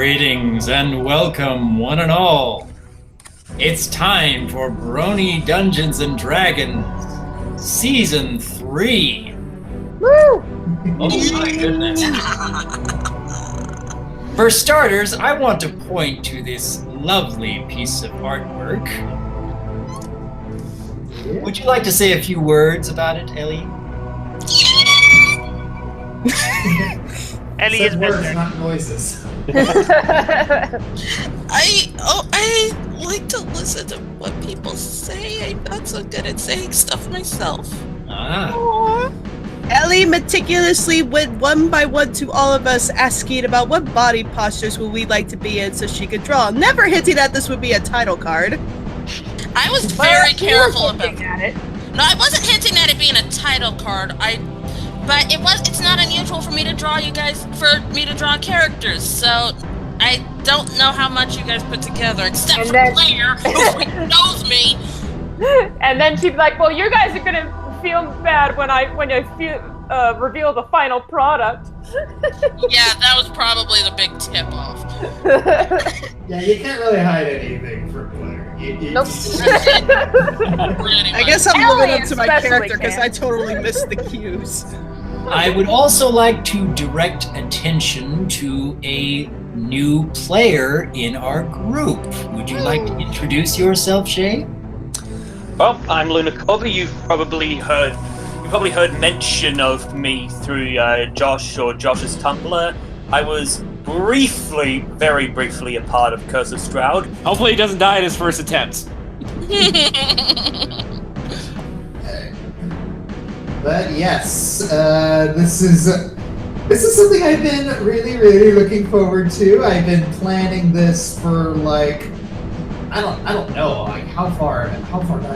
Greetings and welcome, one and all. It's time for Brony Dungeons and Dragons, Season 3. Woo! Oh my goodness. For starters, I want to point to this lovely piece of artwork. Would you like to say a few words about it, Ellie? Ellie is words, Mr. not noises. I like to listen to what people say. I'm not so good at saying stuff myself. Ah. Ellie meticulously went one by one to all of us, asking about what body postures would we like to be in so she could draw, never hinting that this would be a title card. I was very careful about it. No, I wasn't hinting at it being a title card. But it's not unusual for me to draw characters, so I don't know how much you guys put together, except for Claire, who knows me. And then she'd be like, "Well, you guys are gonna feel bad when I reveal the final product." Yeah, that was probably the big tip-off. Yeah, you can't really hide anything from Claire. Nope. I guess I'm Ellie living up to my especially character because can. I totally missed the cues. I would also like to direct attention to a new player in our group. Would you like to introduce yourself, Shay? Well, I'm Luna Colby. You've probably heard mention of me through Josh or Josh's Tumblr. I was very briefly a part of Curse of Stroud. Hopefully he doesn't die in his first attempt. But yes, this is something I've been really looking forward to. I've been planning this for like I don't know, like how far back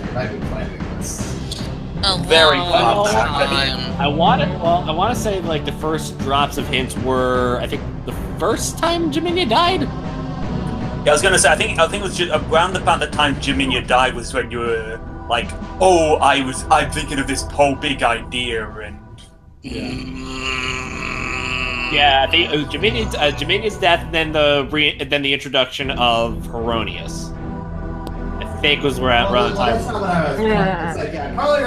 have I been planning this? Very long far. time. I want to say like the first drops of hints were, I think, the first time Jeminya died. Yeah, I was gonna say I think it was just around about the time Jeminya died was when you were like, oh, I'm thinking of this whole big idea, and Yeah, I think Jeminya's death, and then the introduction of Heronius. I think was around the time. That's not what I was. It's like, yeah, probably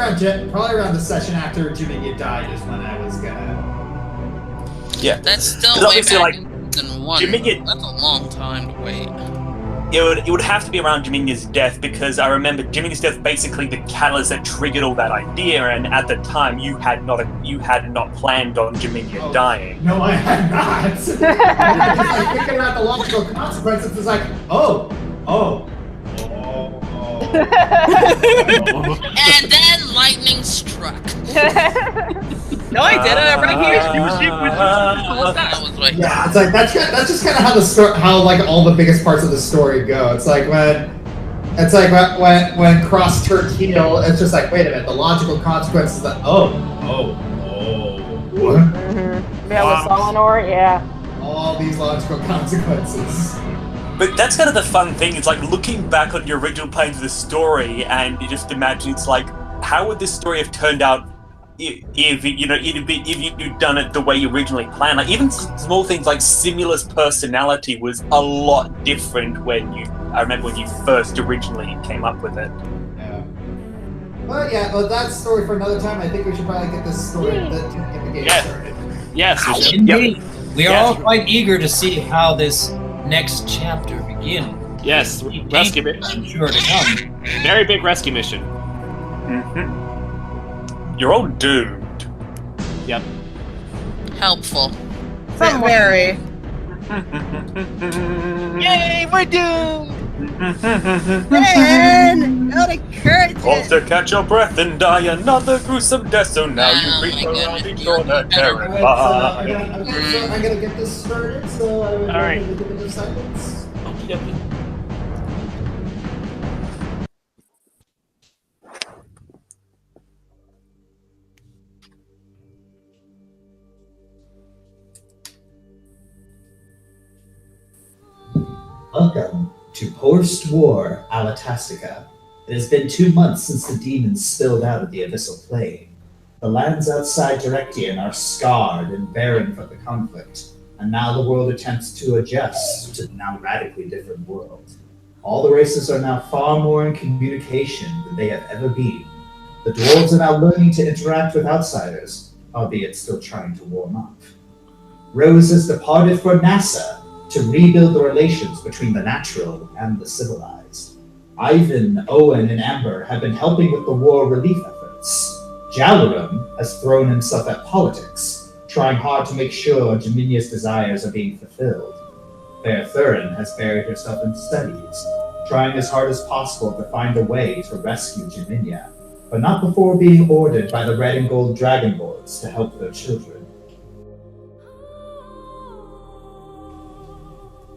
around the session after Jeminya died is when I was gonna. Yeah, That's still way obviously, back like, in season 1. Jeminya- That's a long time to wait. It would have to be around Jeminya's death, because I remember Jeminya's death basically the catalyst that triggered all that idea, and at the time you had not planned on Jeminya dying. No, I had not. I was just like thinking about the logical consequences. It's like, oh. And then lightning struck. No, I didn't. I'm right here. That was like, Yeah, it's like that's just kind of how how like all the biggest parts of the story go. It's like when Cross turned heel, it's just like, wait a minute, the logical consequences that Yeah, with Solinor, yeah. all these logical consequences. But that's kind of the fun thing. It's like looking back on your original plans of the story, and you just imagine it's like, how would this story have turned out if you'd done it the way you originally planned? Like even small things like Simula's personality was a lot different I remember when you first originally came up with it. Yeah. But that's a story for another time. I think we should probably get this story get the game started. Yes, we should. Indeed. We are Yes. all quite eager to see how this next chapter begins. Yes, rescue mission. I'm sure to come. Very big rescue mission. Mm-hmm. You're all doomed. Yep. helpful. Very. Yay, we're doomed! Man, not encourage Also catch your breath and die another gruesome death, so now you Oh reach my around goodness, each you're corner better. terrified. I'm gonna get this started, so I would All right. give it a seconds. Welcome to post-war Alatastica. It has been 2 months since the demons spilled out of the abyssal plane. The lands outside Directian are scarred and barren from the conflict. and now the world attempts to adjust to the now radically different world. All the races are now far more in communication than they have ever been. The dwarves are now learning to interact with outsiders, albeit still trying to warm up. Rose has departed for NASA to rebuild the relations between the natural and the civilized. Ivan, Owen, and Amber have been helping with the war relief efforts. Jalarum has thrown himself at politics, trying hard to make sure Jeminya's desires are being fulfilled. Fair Thurin has buried herself in studies, trying as hard as possible to find a way to rescue Jeminya, but not before being ordered by the Red and Gold Dragonlords to help their children.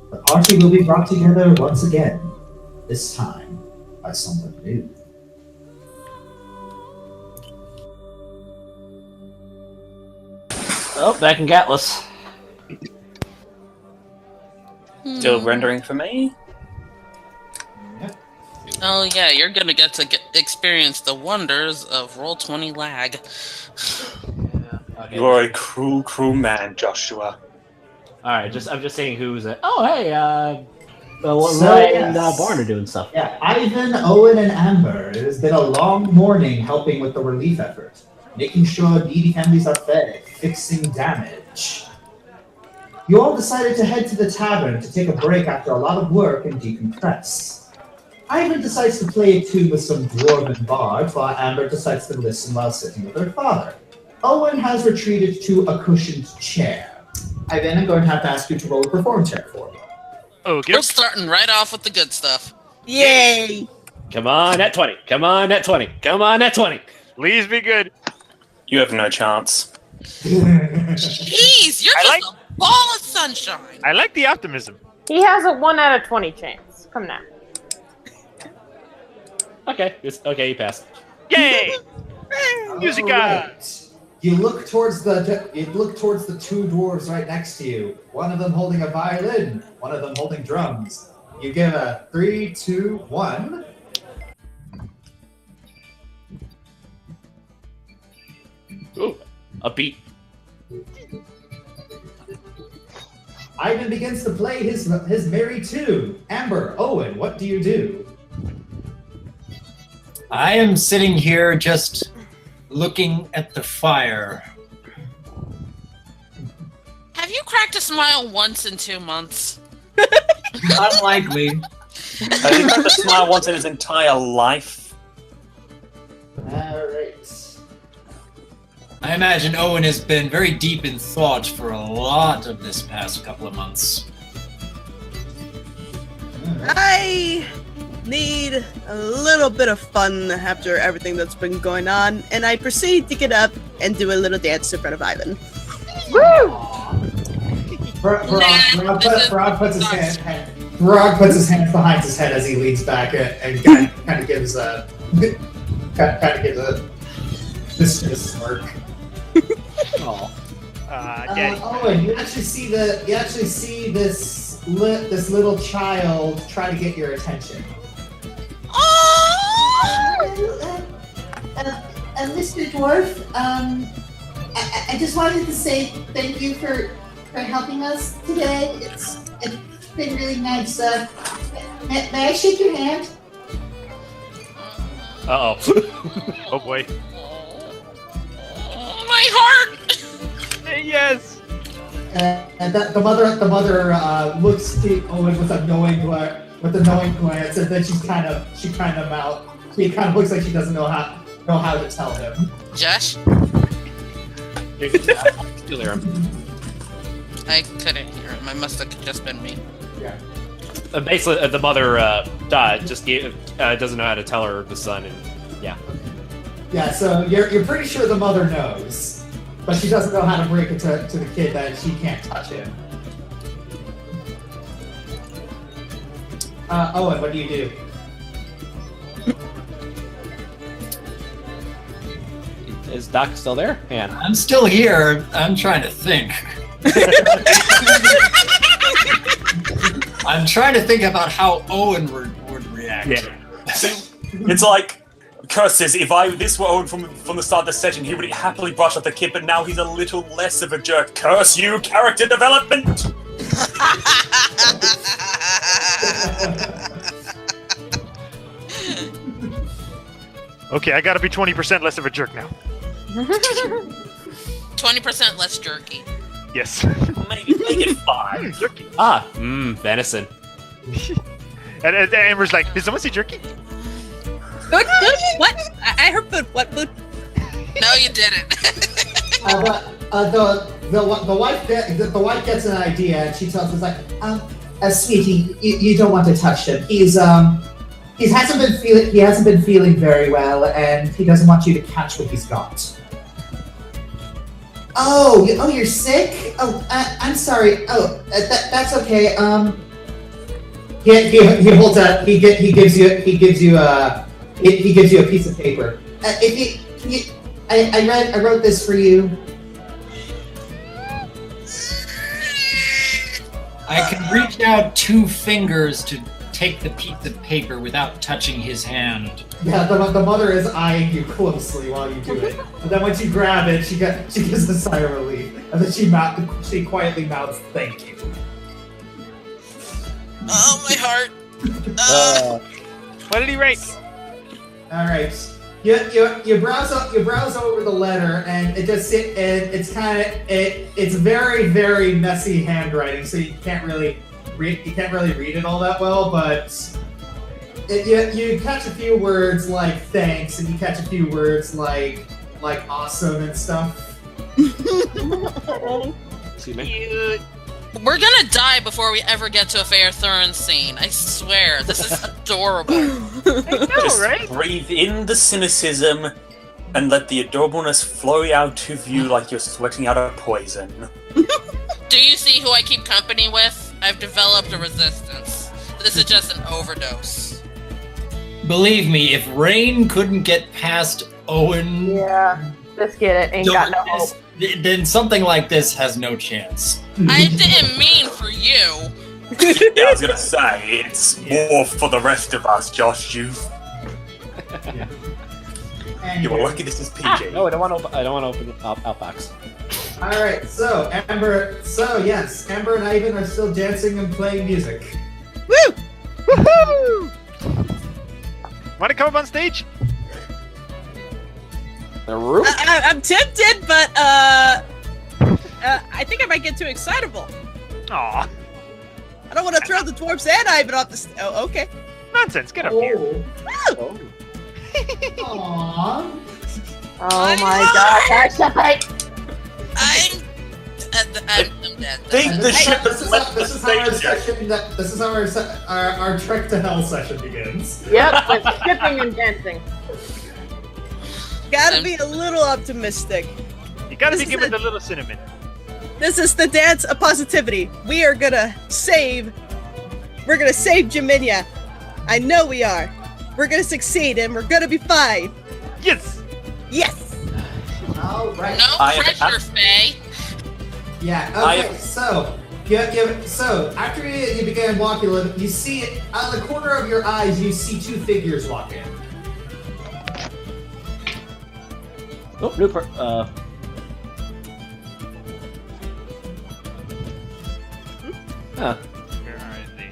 The party will be brought together once again, this time by someone new. Oh, back in Gatlas. Still rendering for me? Oh yeah, you're gonna get to experience the wonders of Roll20 lag. Okay. You are a cruel, cruel man, Joshua. Alright, I'm just saying who's it. Oh, hey, Roy and Barn are doing stuff. Yeah, Ivan, Owen, and Amber. It has been a long morning helping with the relief effort, making sure needy families are fed, fixing damage. You all decided to head to the tavern to take a break after a lot of work and decompress. Ivan decides to play a tune with some dwarven bards, while Amber decides to listen while sitting with her father. Owen has retreated to a cushioned chair. Ivan, I'm going to have to ask you to roll a perform check for me. Okay. We're starting right off with the good stuff. Yay! Come on, at 20. Come on, at 20. Come on, at 20. Please be good. You have no chance. Jeez, you're I just a ball of sunshine. I like the optimism. He has a 1 out of 20 chance. Come now. Okay, okay, you passed. Yay! Musica! Alright. You look towards the two dwarves right next to you. One of them holding a violin, one of them holding drums. You give a 3, 2, 1. Ooh, a beat. Ivan begins to play his merry tune. Amber, Owen, what do you do? I am sitting here just looking at the fire. Have you cracked a smile once in 2 months? Unlikely. Has he tried to smile once in his entire life? Alright. I imagine Owen has been very deep in thought for a lot of this past couple of months. I need a little bit of fun after everything that's been going on, and I proceed to get up and do a little dance in front of Ivan. Woo! Brog puts his hands behind his head as he leans back and kind of gives a this smirk. Oh. Daddy. Owen, you actually see this little child try to get your attention. Mr. Dwarf, I just wanted to say thank you for helping us today. It's been really nice. May I shake your hand? Uh-oh. Oh boy. My heart! Yes! And the mother looks to Owen with a knowing glance, and then she kind of looks like she doesn't know how to tell him. Josh? Still hear him. I couldn't hear him. I must have just been me. Yeah. Basically, the mother just doesn't know how to tell her the son, and yeah. Yeah. So you're pretty sure the mother knows, but she doesn't know how to break it to the kid that she can't touch him. Owen, what do you do? Is Doc still there? Yeah. I'm still here. I'm trying to think. I'm trying to think about how Owen would react. Yeah. It's like Curses, if this were Owen from the start of the session, he would happily brush off the kid, but now he's a little less of a jerk. Curse you, character development! Okay, I gotta be 20% less of a jerk now. 20% less jerky. Yes. Maybe make it 5. Jerky. Venison. And Amber's like, did someone say jerky? Food? What? I heard food. What food? No, you didn't. The wife gets an idea and she tells us like, sweetie, you don't want to touch him. He hasn't been feeling very well, and he doesn't want you to catch what he's got. Oh, you're sick? Oh, I'm sorry. Oh, that's okay. He holds up. He gives you a piece of paper. I wrote this for you. I can reach out 2 fingers to take the piece of paper without touching his hand. Yeah, the mother is eyeing you closely while you do it. But then once you grab it, she gives a sigh of relief, and then she quietly mouths, "Thank you." Oh, my heart. What did he write? All right. You browse over the letter, and it's very, very messy handwriting, so you can't really read it all that well, but you catch a few words like thanks, and you catch a few words like awesome and stuff. Excuse me. We're gonna die before we ever get to a Fair Thurn scene. I swear, this is adorable. Just breathe in the cynicism and let the adorableness flow out of you like you're sweating out a poison. Do you see who I keep company with? I've developed a resistance. This is just an overdose. Believe me, if Rain couldn't get past Owen, Yeah, this kid ain't got no hope. then something like this has no chance. I didn't mean for you. Yeah, I was gonna say, it's more for the rest of us, Josh. You were lucky this is PG. No, I don't want to open Outbacks. All right, so Amber and Ivan are still dancing and playing music. Woo! Woohoo! Wanna come up on stage? The roof? I'm tempted, but I think I might get too excitable. Aw, I don't want to throw the dwarfs and Ivan off the. Oh, okay. nonsense. Get up here. Oh. Aww. Oh my gosh, I'm dead. The ship This has is left the this is how our station. session. This is how our trek to hell session begins. Yep, with skipping and dancing. Gotta be a little optimistic. You gotta This be is given it. a little cinnamon. This is the dance of positivity. We are gonna save. We're gonna save Jeminya. I know we are. We're gonna succeed, and we're gonna be fine. Yes! Yes. All right. No pressure, Faye. Yeah. I- Okay. So after you began walking, you see out of the corner of your eyes, you see 2 figures walk in. Oh, new Where are they?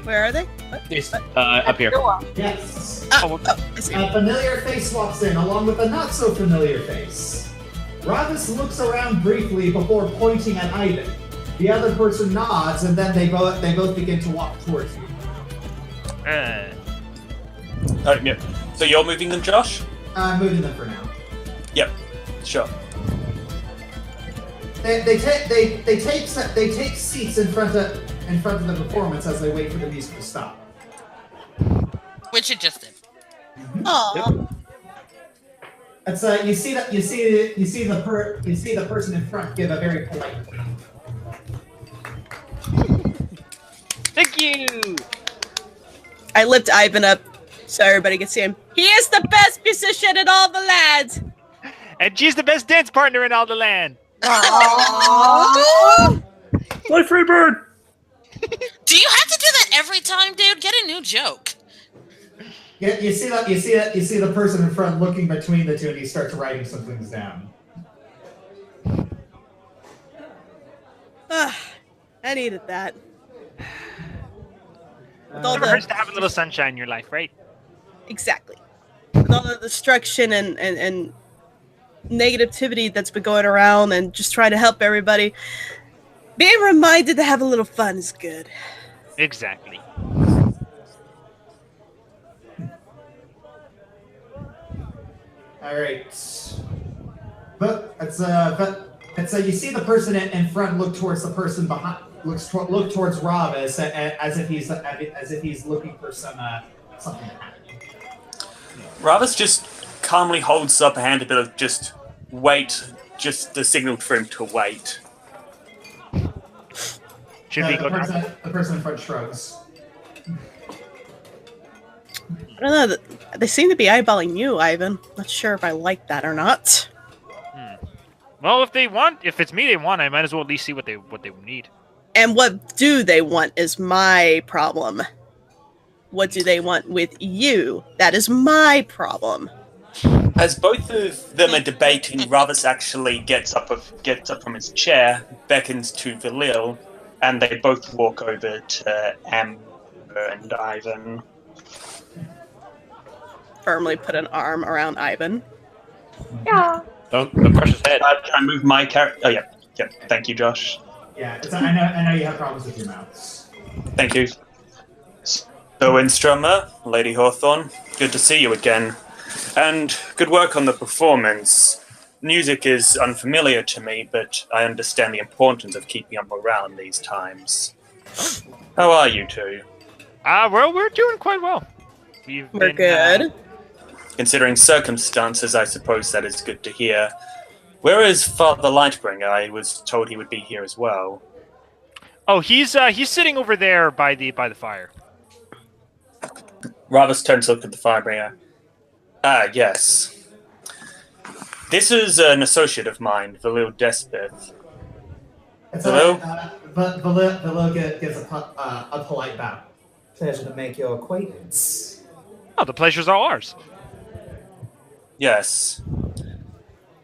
Where are they? What? This, up here. Yes. Oh, I see. A familiar face walks in, along with a not so familiar face. Ravis looks around briefly before pointing at Ivan. The other person nods, and then they both begin to walk towards you. Yeah. So you're moving them, Josh? I'm moving them for now. Yep. Sure. They take seats in front of the performance as they wait for the music to stop. Which it just did. Aw. It's you see the person in front give a very polite wave. thank you! I lift Ivan up so everybody can see him. He is the best musician in all the land. And she's the best dance partner in all the land. Aww. My Freebird! Do you have to do that every time, dude? Get a new joke. Yeah, you see the person in front looking between the two, and he starts writing some things down. I needed that. With all Never the hurts to have a little sunshine in your life, right? exactly, with all the destruction and negativity that's been going around, and just trying to help everybody, being reminded to have a little fun is good. Exactly. All right, but it's you see the person in front look towards the person behind, look towards Rob as if he's looking for something to happen. Ravis just calmly holds up a hand a bit of just wait, just the signal for him to wait. Should we go down? The person in front shrugs. I don't know. They seem to be eyeballing you, Ivan. Not sure if I like that or not. Well, if it's me they want, I might as well at least see what they need. And what do they want is my problem. What do they want with you? That is my problem. As both of them are debating, Ravis actually gets up from his chair, beckons to Valil, and they both walk over to Amber and Ivan. Firmly put an arm around Ivan. Yeah. Don't crush his head. Can I move my character? Oh, yeah. Thank you, Josh. Yeah, I know you have problems with your mouths. Thank you. So, Instrummer, Lady Hawthorne, good to see you again. And good work on the performance. Music is unfamiliar to me, but I understand the importance of keeping up around these times. How are you two? Well, we're doing quite well. We're good. Considering circumstances, I suppose that is good to hear. Where is Father Lightbringer? I was told he would be here as well. Oh, he's sitting over there by the fire. Ravis turns to look at the Firebringer. Ah, yes. This is an associate of mine, Valil Despeth. Hello? But Valil gives a polite bow. Pleasure to make your acquaintance. Oh, the pleasure's all ours. Yes.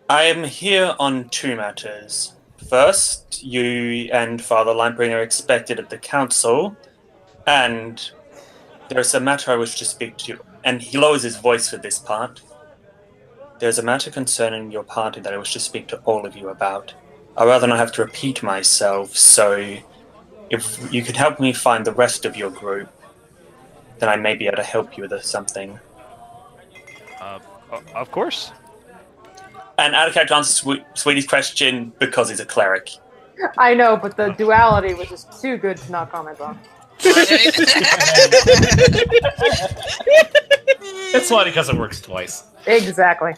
I am here on two matters. First, you and Father Lightbringer are expected at the council, and there's a matter I wish to speak to you. And he lowers his voice for this part. There's a matter concerning your party that I wish to speak to all of you about. I'd rather not have to repeat myself, so if you could help me find the rest of your group, then I may be able to help you with something. Of course. And out of character answers Sweetie's question because he's a cleric. I know, but the duality was just too good to not comment on. It's funny because it works twice. Exactly.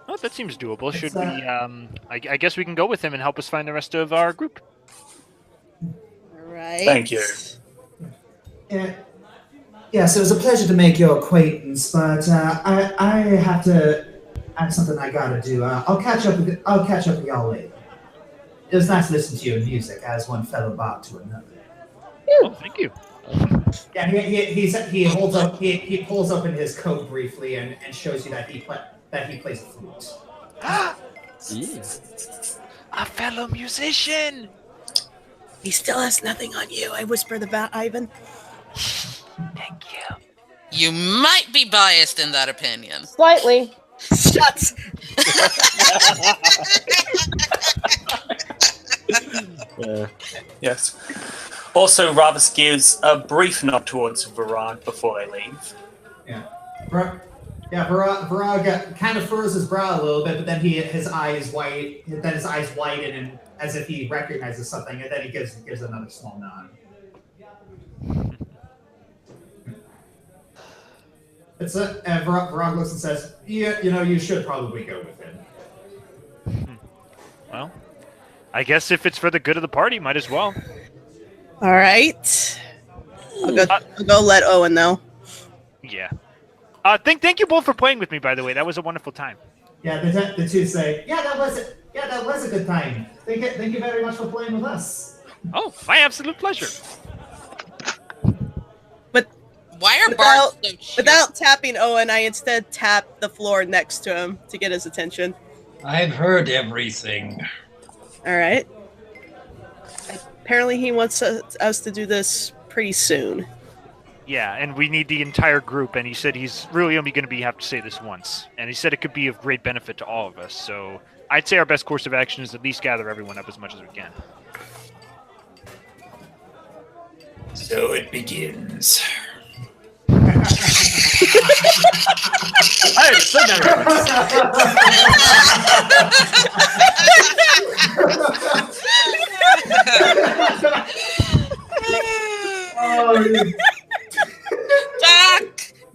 Oh, that seems doable. Should we? I guess we can go with him and help us find the rest of our group. Right. Thank you. Yes, it was a pleasure to make your acquaintance, but I have something I gotta do. I'll catch up with y'all later. It was nice listening to your music as one fellow bard to another. Oh, thank you. Yeah, he pulls open his coat briefly and shows you that he plays the flute. A fellow musician. He still has nothing on you. I whisper the Ivan. Thank you. You might be biased in that opinion. Slightly. Shut. Yes. Also, Ravis gives a brief nod towards Varag before they leave. Yeah. Varag kind of furrows his brow a little bit, but then his eyes widen, and as if he recognizes something, and then he gives another small nod. Varag looks and says, "Yeah, you should probably go with him." Well, I guess if it's for the good of the party, might as well. All right. I'll go let Owen know. Yeah. Thank you both for playing with me, by the way. That was a wonderful time. Yeah, the two say, "Yeah, that was it. Yeah, that was a good time. Thank you very much for playing with us." Oh, my absolute pleasure. But Why are bars so cheap? without tapping Owen, I instead tap the floor next to him to get his attention. I've heard everything. All right. Apparently, he wants us to do this pretty soon. Yeah, and we need the entire group, and he said he's really only going to have to say this once. And he said it could be of great benefit to all of us, so I'd say our best course of action is at least gather everyone up as much as we can. So it begins. I have so many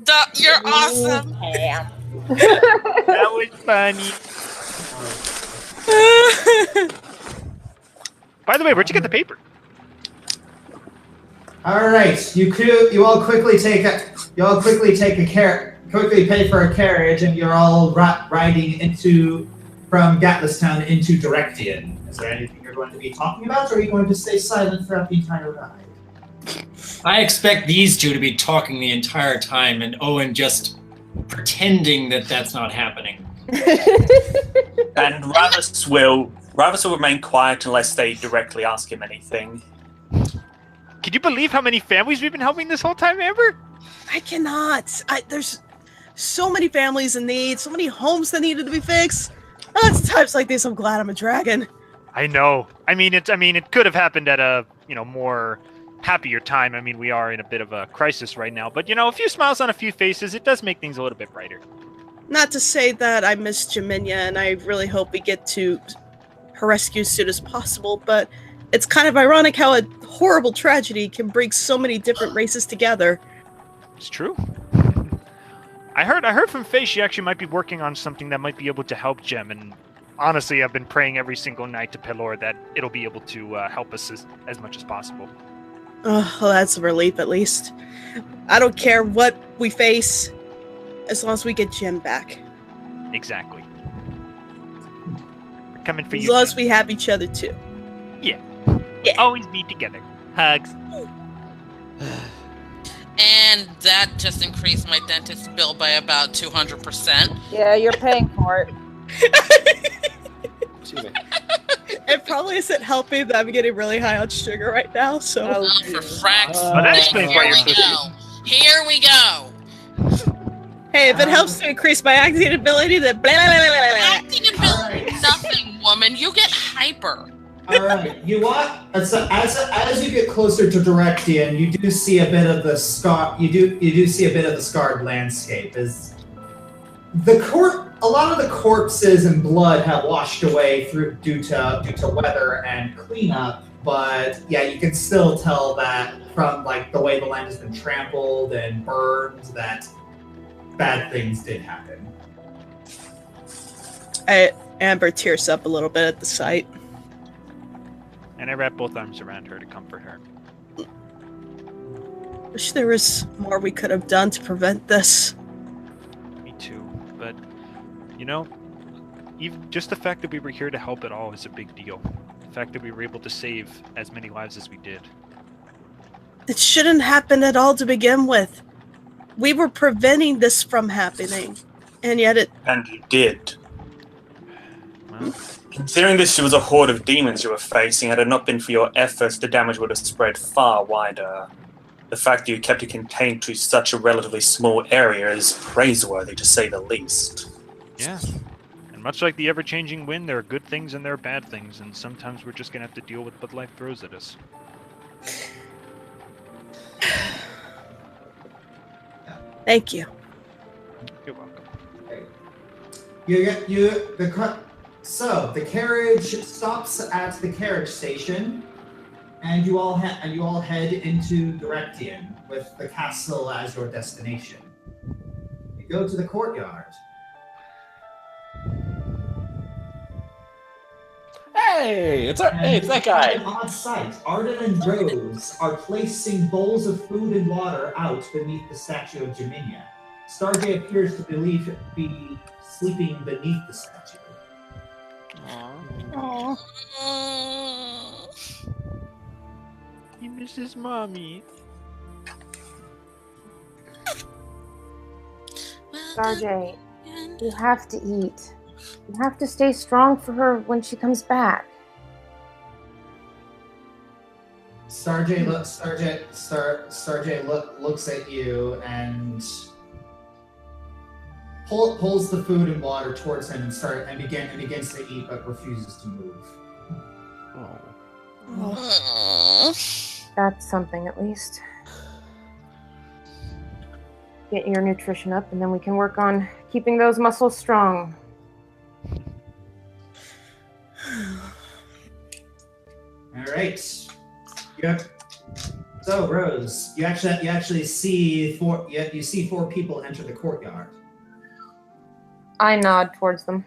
Doc, you're awesome. That was funny. By the way, where'd you get the paper? All right, you all quickly pay for a carriage, and you're all riding from Gatlistown into Directian. Is there anything you're going to be talking about, or are you going to stay silent throughout the entire ride? I expect these two to be talking the entire time, and Owen just pretending that that's not happening. And Ravis will remain quiet unless they directly ask him anything. Can you believe how many families we've been helping this whole time, Amber? I cannot. There's so many families in need, so many homes that needed to be fixed. Oh, it's times like this I'm glad I'm a dragon. I know. It could have happened at a, more happier time. We are in a bit of a crisis right now, but a few smiles on a few faces, it does make things a little bit brighter. Not to say that I miss Jeminya, and I really hope we get to her rescue as soon as possible, but it's kind of ironic how a horrible tragedy can bring so many different races together. It's true. I heard from Faye she actually might be working on something that might be able to help Jem, and honestly, I've been praying every single night to Pelor that it'll be able to help us as much as possible. Oh, well, that's a relief at least. I don't care what we face, as long as we get Jem back. Exactly. We're coming for you. As long as we have each other too. Yeah. Yeah. Always be together. Hugs. And that just increased my dentist bill by about 200%. Yeah, you're paying for it. It probably isn't helping that I'm getting really high on sugar right now, so... Oh, for frack's that explains why you're so Here we go. Hey, if it helps to increase my acting ability, then blah, blah, blah, blah, blah. Acting ability, nothing, woman. You get hyper. All right, you what? As you get closer to Directian, you do see a bit of the scar. You do see a bit of the scarred landscape. As a lot of the corpses and blood have washed away due to weather and cleanup. But yeah, you can still tell that from the way the land has been trampled and burned that bad things did happen. Amber tears up a little bit at the sight. And I wrap both arms around her to comfort her. Wish there was more we could have done to prevent this. Me too. But, even just the fact that we were here to help at all is a big deal. The fact that we were able to save as many lives as we did. It shouldn't happen at all to begin with. We were preventing this from happening. And yet it... And you did. Well... Considering this was a horde of demons you were facing, had it not been for your efforts, the damage would have spread far wider. The fact that you kept it contained to such a relatively small area is praiseworthy, to say the least. Yeah. And much like the ever-changing wind, there are good things and there are bad things, and sometimes we're just going to have to deal with what life throws at us. Thank you. You're welcome. So the carriage stops at the carriage station, and you all head into Directian with the castle as your destination. You go to the courtyard. Hey, it's that guy. An odd sight. Arden and Rose are placing bowls of food and water out beneath the statue of Jeminya. Starjay appears to be sleeping beneath the statue. He misses mommy. Starjay, you have to eat. You have to stay strong for her when she comes back. Starjay looks at you and pulls the food and water towards him and begins to eat, but refuses to move. That's something, at least. Get your nutrition up, and then we can work on keeping those muscles strong. All right. Yep. So, Rose, you actually see four people enter the courtyard. I nod towards them.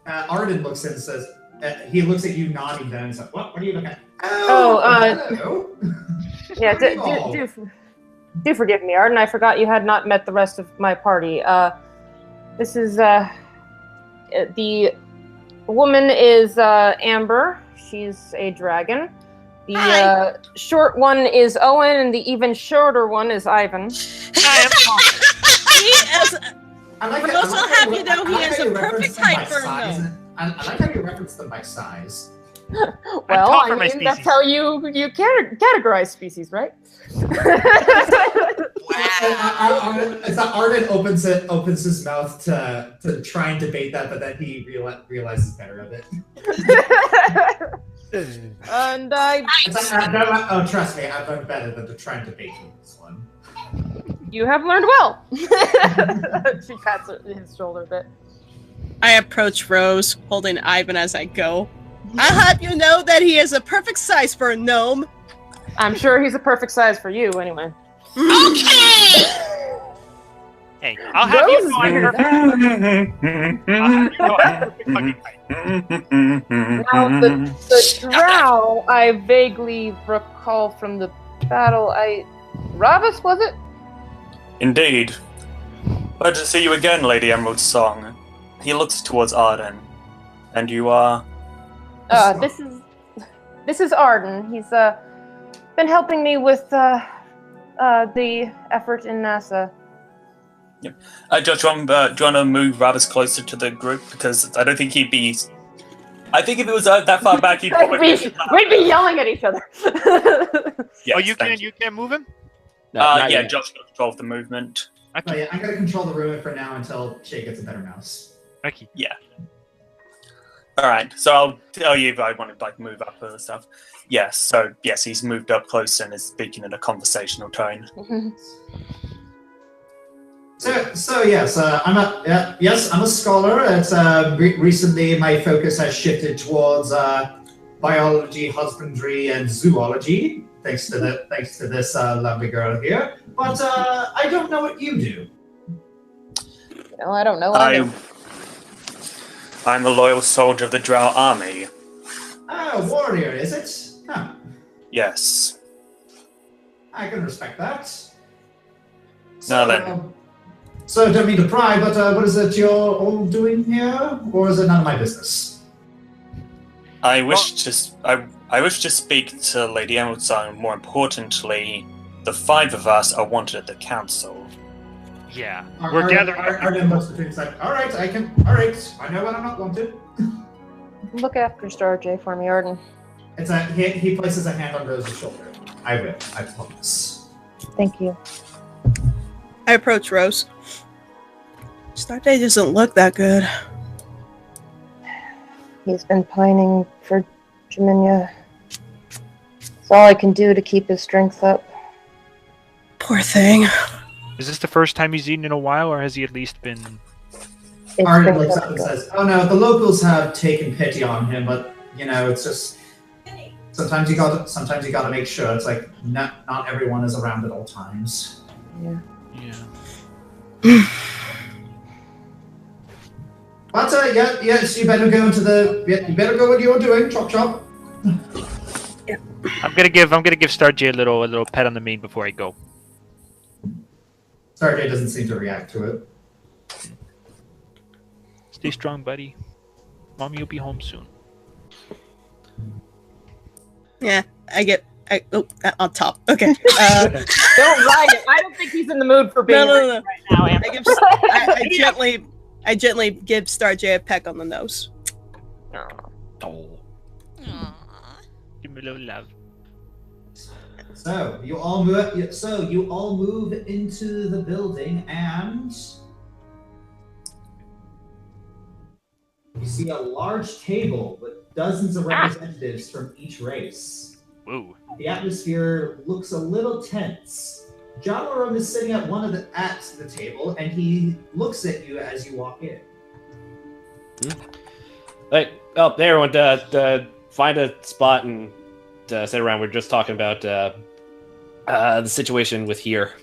Arden looks in and says, he looks at you nodding then and says, what are you looking at? Hello. Yeah, do forgive me, Arden. I forgot you had not met the rest of my party. This is, the woman is, Amber. She's a dragon. The short one is Owen, and the even shorter one is Ivan. We're also happy though he has a perfect height for him. I like how you reference them by size. Well, I mean, that's how you categorize species, right? Arden opens his mouth to try and debate that, but then he realizes better of it. And trust me, I've learned better than to try and debate this one. You have learned well. She pats his shoulder a bit. I approach Rose, holding Ivan as I go. I'll have you know that he is a perfect size for a gnome. I'm sure he's a perfect size for you, anyway. Okay! Hey, I'll have you know Now, the drow I vaguely recall from the battle. Ravis, was it? Indeed. Glad to see you again, Lady Emerald Song. He looks towards Arden. And you are? This is Arden. He's been helping me with the effort in NASA. Yep. Do you want to move Ravis closer to the group? Because I don't think he'd be... I think if it was that far back, he'd probably... We'd be yelling at each other. Yes, you can't move him? Yeah, Josh got control of the movement. Okay. Oh, yeah, I'm going to control the room for now until Shay gets a better mouse. Okay. Yeah. Alright, so I'll tell you if I want to move up and stuff. Yes, so yes, he's moved up close and is speaking in a conversational tone. So yes, I'm a scholar. It's recently my focus has shifted towards biology, husbandry, and zoology, thanks to this lovely girl here. But I don't know what you do. No, I don't know. I'm a loyal soldier of the Drow army. Oh, warrior, is it? Huh. Yes. I can respect that. Now then. So, don't mean to pry, but what is it you're all doing here? Or is it none of my business? I wish to speak to Lady Emerald Song. More importantly, the 5 of us are wanted at the council. Yeah, we're gathering. Alright, I know when I'm not wanted. Look after Starjay for me, Arden. He places a hand on Rose's shoulder. I will, I promise. Thank you. I approach Rose. Starjay doesn't look that good. He's been pining for Jeminya. It's all I can do to keep his strength up. Poor thing. Is this the first time he's eaten in a while, or has he at least been... Arden looks up and says, oh no, the locals have taken pity on him, but, you know, it's just... Sometimes you gotta make sure. It's like, not everyone is around at all times. Yeah. But, yes, you better go you better go what you're doing, chop chop. Yeah. I'm gonna give Starjay a little pat on the mane before I go. Starjay doesn't seem to react to it. Stay strong, buddy. Mommy will be home soon. Yeah, on top. Okay. Don't ride it. I don't think he's in the mood for being No. right now, Amber. I gently give Starjay a peck on the nose. Oh. Give me a little love. So you all move into the building, and you see a large table with dozens of representatives from each race. Whoa. The atmosphere looks a little tense. Jalarum is sitting at the table, and he looks at you as you walk in. Hey, everyone, find a spot and sit around. We're just talking about the situation with here.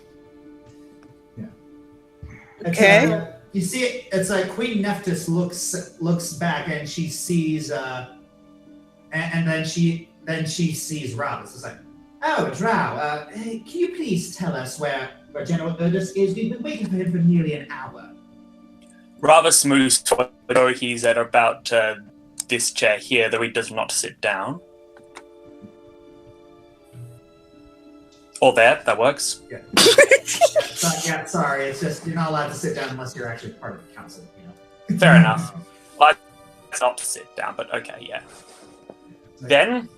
Yeah. Okay. You see, it's like Queen Nephthys looks back, and she sees, and then she sees Rob. It's like, oh, Drow, hey, can you please tell us where General Urdus is? We've been waiting for him for nearly an hour. Ravus moves toward the door. He's at about this chair here, though he does not sit down. Or there, that works. Yeah. Yeah, sorry, it's just you're not allowed to sit down unless you're actually part of the council, you know. Fair enough. Well, it's not to sit down, but okay, yeah. Then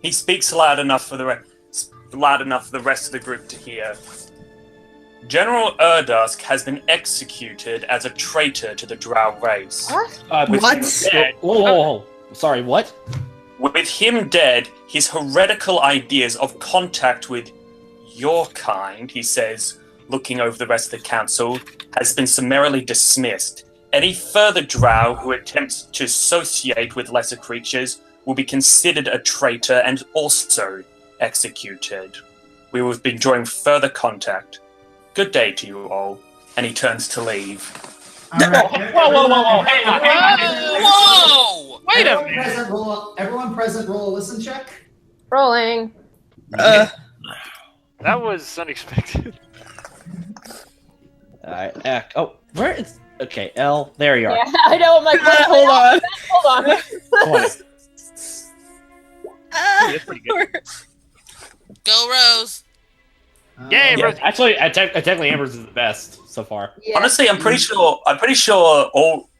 he speaks loud enough for the rest of the group to hear. General Urdusk has been executed as a traitor to the Drow race. What? Whoa. Sorry, what? With him dead, his heretical ideas of contact with your kind, he says, looking over the rest of the council, has been summarily dismissed. Any further Drow who attempts to associate with lesser creatures will be considered a traitor and also executed. We will be drawing further contact. Good day to you all. And he turns to leave. Right. Whoa! Hang on. Whoa! Wait a minute. Everyone present, roll a listen check. Rolling. That was unexpected. Alright, where is... Okay, L, there you are. Yeah, I know. I'm like, wait, Hold on. Hold on. Come on. That's pretty good. Go Rose. Yay, Yeah, Rose. actually, technically Amber's is the best so far. Yeah. Honestly, I'm pretty sure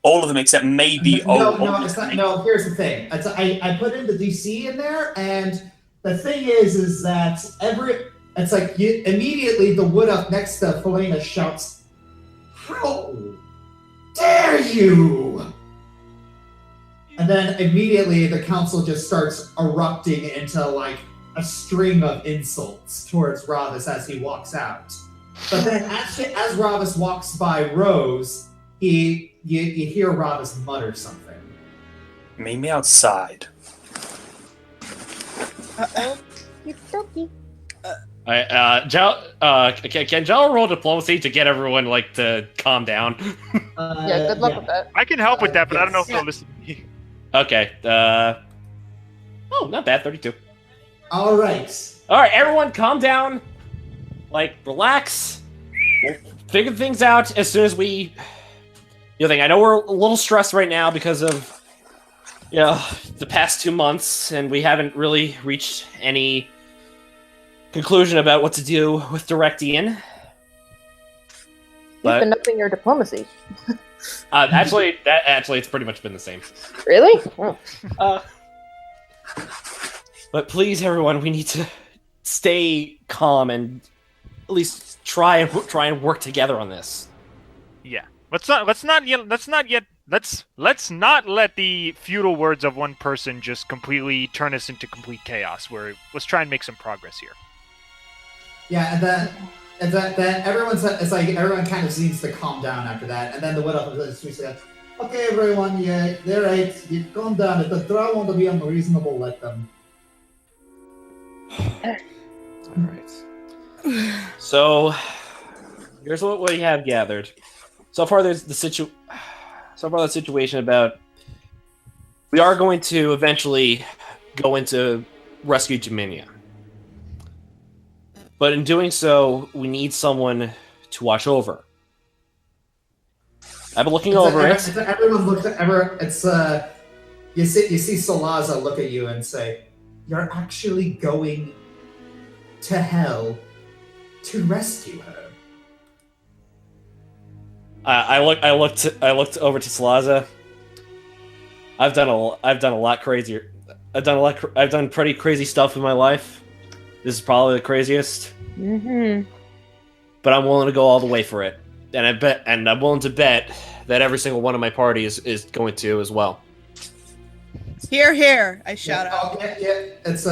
all of them except maybe No, it's not. No, here's the thing. I put in the DC in there, and the thing is that it's like immediately the wood up next to Felina shouts, "How dare you!" And then immediately the council just starts erupting into like a string of insults towards Ravus as he walks out. But then as Ravus walks by Rose, you hear Ravus mutter something. Meet me outside. Can Jal roll diplomacy to get everyone to calm down? Yeah, good luck with that. I can help with that, but I don't know if yes. they'll listen to me. Okay. Not bad. 32. All right. All right, everyone, calm down. Relax. We'll figure things out as soon as we. I know we're a little stressed right now because of, the past 2 months, and we haven't really reached any conclusion about what to do with Directian. You've been upping your diplomacy. Actually, it's pretty much been the same. Really? Oh. But please, everyone, we need to stay calm and at least try and work together on this. Yeah. Let's not let the feudal words of one person just completely turn us into complete chaos. Let's try and make some progress here. Yeah, and then everyone kind of needs to calm down after that, and then the widow of the street said, "Okay, everyone, yeah, they're right. You calm down. If the Drow want to be unreasonable, let them." All right. So here's what we have gathered. So far, there's the situation about we are going to eventually go into rescue Jeminya. But in doing so, we need someone to watch over. I've been looking over it. Everyone looks at you see Solaza look at you and say, you're actually going to hell to rescue her. I looked over to Slaza. I've done a lot crazier. I've done pretty crazy stuff in my life. This is probably the craziest. Mm-hmm. But I'm willing to go all the way for it, and I'm willing to bet that every single one of my party is going to as well. Here, here! I shout out. It's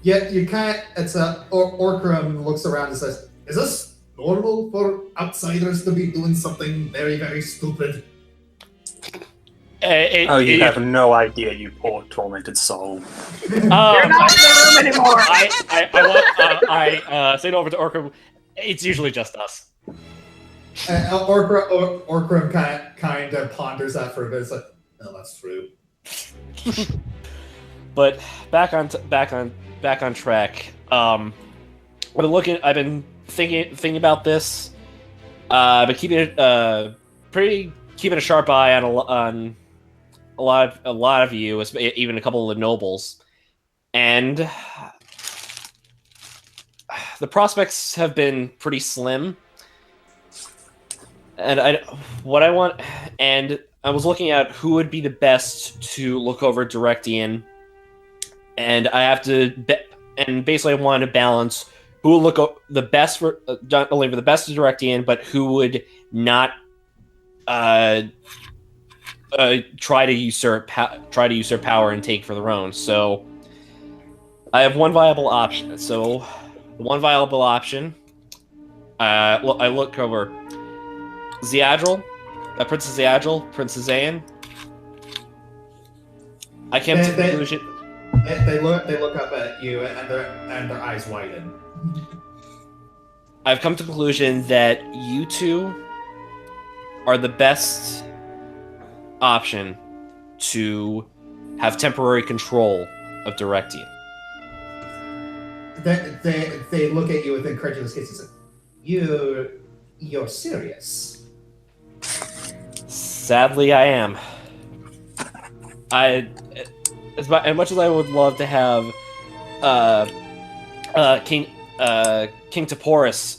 you can't. It's Orkram looks around and says, "Is this normal for outsiders to be doing something very, very stupid?" You have no idea, you poor tormented soul. You're not in the room anymore. I say it over to Orkram. It's usually just us. Orkram kind of ponders that for a bit. It's like, no, that's true. But back on track. I've been thinking about this. I've been keeping a sharp eye on a lot of you, even a couple of the nobles, and the prospects have been pretty slim. And I was looking at who would be the best to look over Directian, and I have to and basically I wanted to balance who will look the best for not only for the best of Directian, but who would not try to usurp power and take for their own. So I have one viable option. So the one viable option, I look over Ziadril, Princess Ziadril, Princess Zayn. I came to the conclusion. They look up at you and their eyes widen. I've come to the conclusion that you two are the best option to have temporary control of Directian. They look at you with incredulous gazes and say, You're serious? Sadly, I am. As much as I would love to have King Taporis,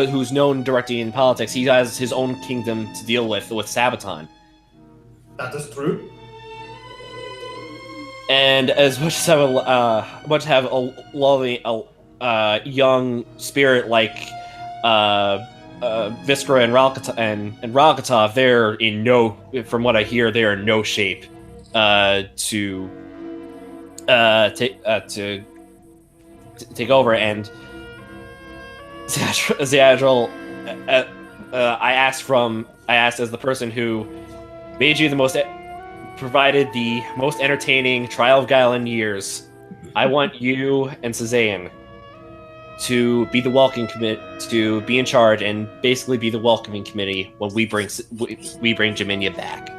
who's known directly in politics, he has his own kingdom to deal with Sabaton. That is true. And as much as I would have a lovely, young spirit like Viscera and Ralkatov, they're in no, from what I hear, they're in no shape to take over. And Ziadril, I asked as the person who made you provided the most entertaining Trial of Gaelen years. I want you and Sazan to be the welcoming committee, to be in charge and basically be the welcoming committee when we bring Jeminya back.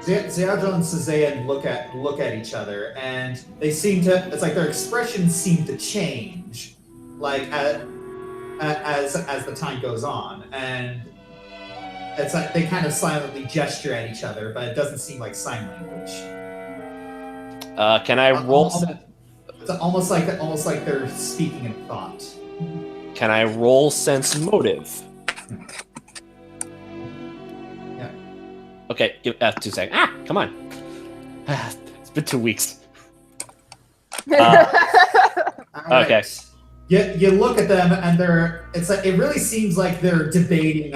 Ziadril and Sazan look at each other, and they seem to. It's like their expressions seem to change, like as the time goes on, and it's like they kind of silently gesture at each other, but it doesn't seem like sign language. Can I roll? It's almost like they're speaking in thought. Can I roll sense motive? Yeah. Okay, give 2 seconds. Come on. It's been 2 weeks. Okay. You look at them and it really seems like they're debating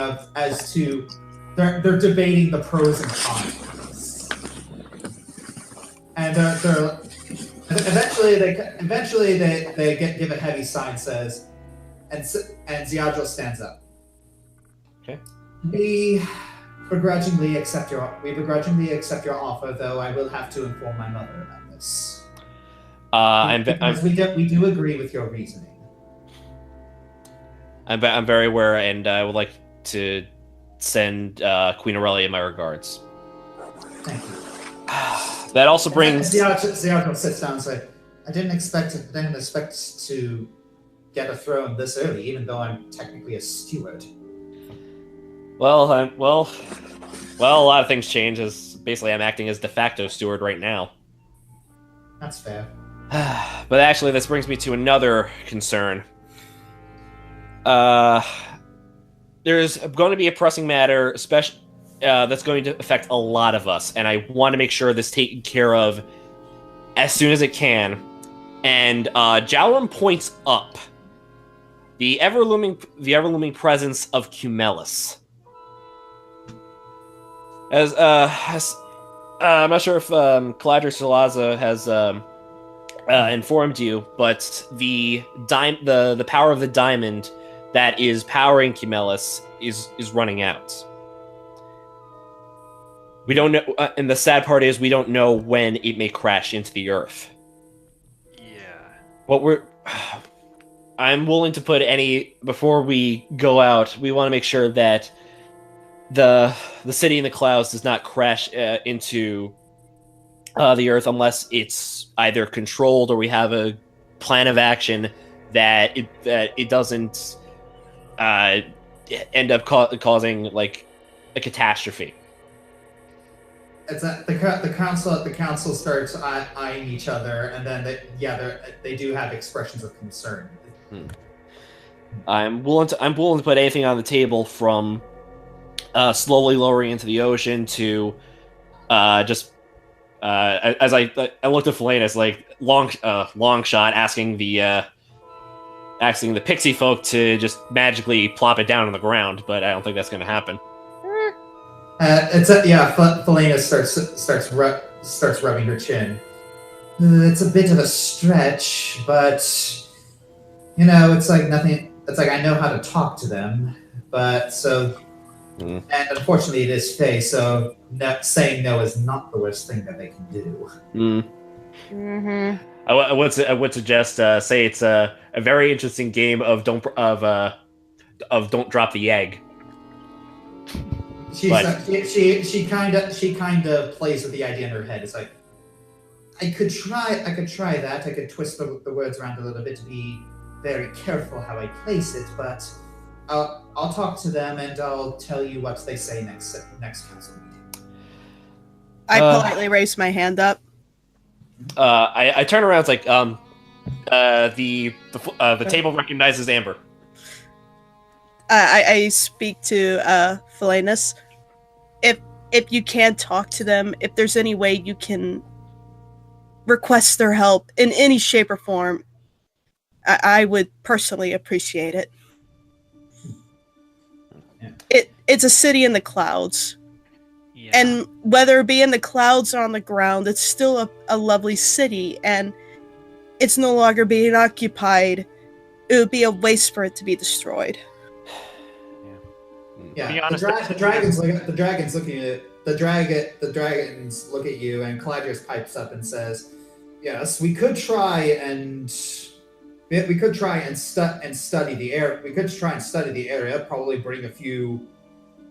they're debating the pros and cons. And eventually they give a heavy sign, says, and Ziadril stands up. Okay. We begrudgingly accept your offer, though I will have to inform my mother about this. We do agree with your reasoning. I'm very aware, and I would like to send Queen Aurelia my regards. Thank you. That also brings. Ziadril sits down and says, I didn't expect to get a throne this early, even though I'm technically a steward. Well, a lot of things change as basically I'm acting as de facto steward right now. That's fair. But actually, this brings me to another concern. There's going to be a pressing matter, especially that's going to affect a lot of us, and I want to make sure this taken care of as soon as it can. And Jalrum points up. The ever looming presence of Cumellis. I'm not sure if Caladra Salaza has informed you, but the power of the diamond that is powering Cumellis is running out. We don't know, and the sad part is we don't know when it may crash into the earth. Yeah. I'm willing to put before we go out, we want to make sure that the city in the clouds does not crash into the earth unless it's either controlled or we have a plan of action that it doesn't end up causing like a catastrophe. It's the council starts eyeing each other, and then they do have expressions of concern. I'm willing to put anything on the table, from slowly lowering into the ocean to as I looked at Felanus, like long shot, asking the pixie folk to just magically plop it down on the ground, but I don't think that's going to happen. Felanus starts rubbing her chin. It's a bit of a stretch, but it's like nothing. It's like I know how to talk to them, but and unfortunately it is Fae, so saying no is not the worst thing that they can do. I would suggest say it's a very interesting game of don't drop the egg. She kind of plays with the idea in her head. It's like I could try that. I could twist the words around a little bit to be very careful how I place it, but I'll talk to them and I'll tell you what they say next council meeting. I politely raise my hand up. I turn around. It's like the table recognizes Amber. I speak to Felanus. If you can talk to them, if there's any way you can request their help in any shape or form, I would personally appreciate it. Yeah. It's a city in the clouds. Yeah. And whether it be in the clouds or on the ground, it's still a lovely city, and it's no longer being occupied. It would be a waste for it to be destroyed. Yeah, the dragons look at you, and Caladrius pipes up and says, "Yes, we could try and study the area. We could try and study the area. Probably bring a few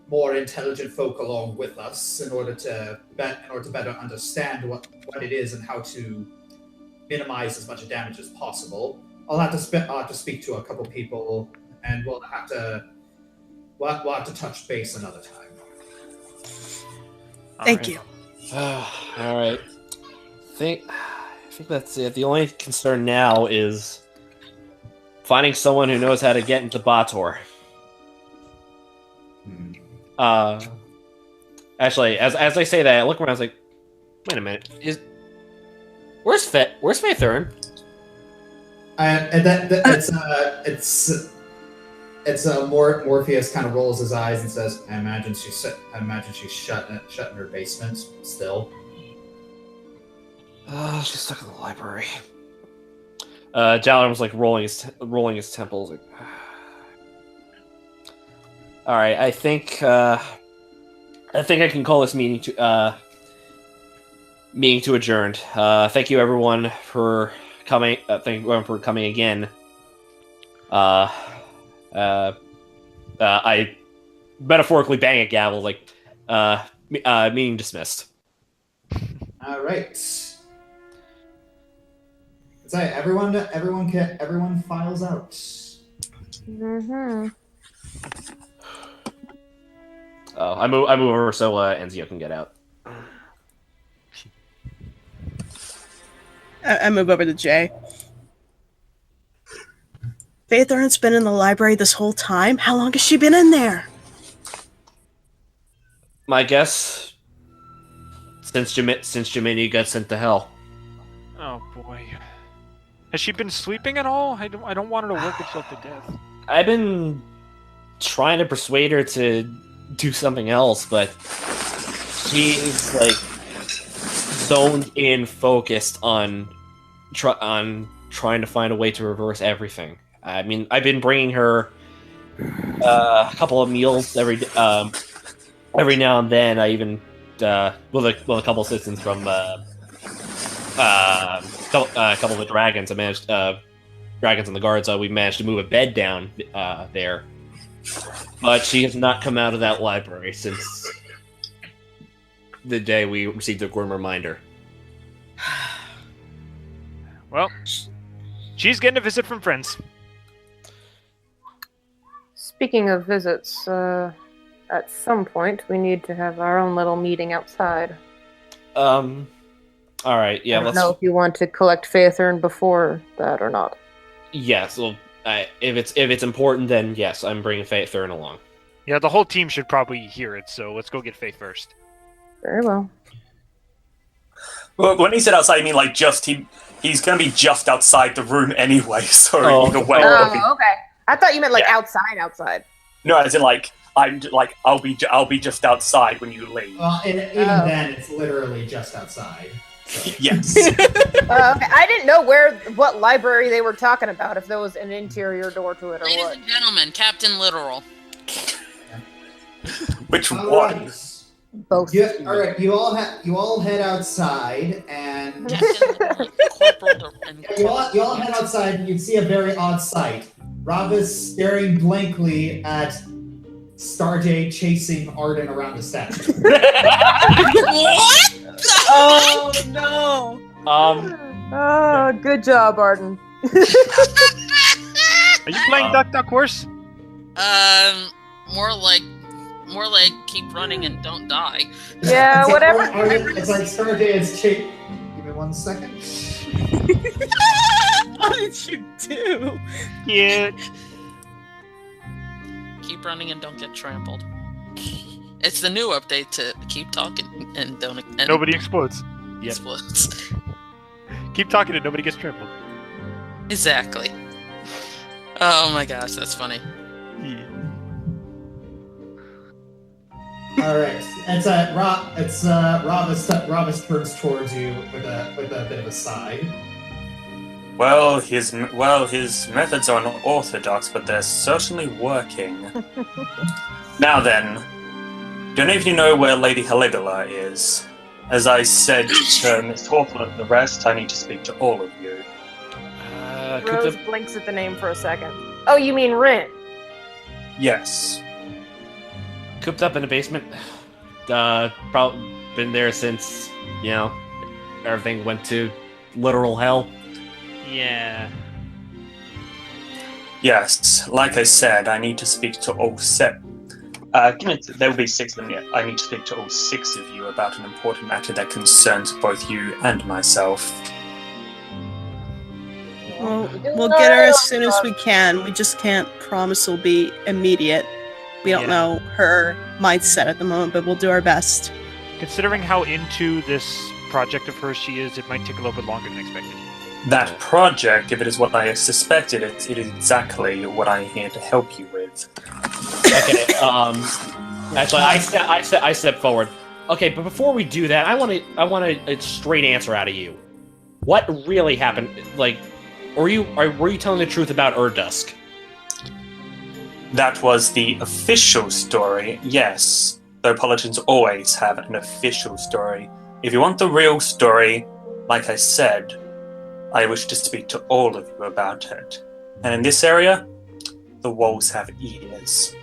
more intelligent folk along with us in order to better understand what it is and how to minimize as much damage as possible. I'll have to speak to a couple people, and we'll have to touch base another time." Thank you. All right. I think that's it. The only concern now is finding someone who knows how to get into Bator. Actually, as I say that, I look around. I was like, "Wait a minute. Where's Faethurn?" Morpheus kind of rolls his eyes and says, I imagine she's shut in her basement still. She's stuck in the library. Jalrum was like rolling his temples. Like, all right, I think I can call this meeting to adjourned. Thank you everyone for coming. Thank you everyone for coming again. I metaphorically bang a gavel, like, meeting dismissed. All right. So everyone files out. Oh, I move over so Enzio can get out. I move over to Jay. Faithorn's been in the library this whole time? How long has she been in there? My guess, since Jeminya got sent to hell. Oh boy. Has she been sleeping at all? I don't want her to work herself to death. I've been trying to persuade her to do something else, but she's like zoned in, focused on trying to find a way to reverse everything. I mean, I've been bringing her a couple of meals every now and then. I even with a couple of assistants from a couple of the dragons. I managed dragons and the guards. We managed to move a bed down there, but she has not come out of that library since the day we received a grim reminder. Well, she's getting a visit from friends. Speaking of visits, at some point we need to have our own little meeting outside. All right, yeah. I don't know if you want to collect Faithorn before that or not. Yes, well, if it's important, then yes, I'm bringing Faithorn along. Yeah, the whole team should probably hear it, so let's go get Faith first. Very well. Well, when he said outside, I mean like he's gonna be just outside the room anyway. So either way. Oh, okay. I thought you meant like outside. No, as in like I'll be just outside when you leave. Well, and even then, it's literally just outside. So. Yes. Okay. I didn't know what library they were talking about. If there was an interior door to it or Ladies what. and gentlemen, Captain Literal. Which all one? Right. Both. Yeah. All right. You all head outside, and you all head outside, and you see a very odd sight. Ravis staring blankly at Starjay chasing Arden around the statue. What? Oh no! Oh, good job, Arden. Are you playing Duck Duck Horse? More like keep running and don't die. Yeah, it's whatever. It's like Starjay is chasing. Give me 1 second. What did you do? Yeah. Keep running and don't get trampled. It's the new update to keep talking and don't. And Nobody explodes. explodes. Keep talking and nobody gets trampled. Exactly. Oh my gosh, that's funny. Yeah. All right. Ravis turns towards you with a bit of a sigh. Well, his methods are unorthodox, but they're certainly working. Now then, do any of you know where Lady Caligula is? As I said to Miss Hawthorne and the rest, I need to speak to all of you. Rose blinks at the name for a second. Oh, you mean Rin? Yes. Cooped up in the basement. Probably been there since, everything went to literal hell. Yeah. Yes, like I said, I need to speak to all there will be 6 of them. I need to speak to all 6 of you about an important matter that concerns both you and myself. Well, we'll get her as soon as we can. We just can't promise it'll be immediate. We don't know her mindset at the moment, but we'll do our best. Considering how into this project of hers she is, it might take a little bit longer than expected. That project, if it is what I suspected, it is exactly what I'm here to help you with. Okay. Actually, I step forward. Okay, but before we do that, I want a straight answer out of you. What really happened? Like, were you telling the truth about Urdusk? That was the official story, yes. Though politicians always have an official story. If you want the real story, like I said, I wish to speak to all of you about it. And in this area, the walls have ears.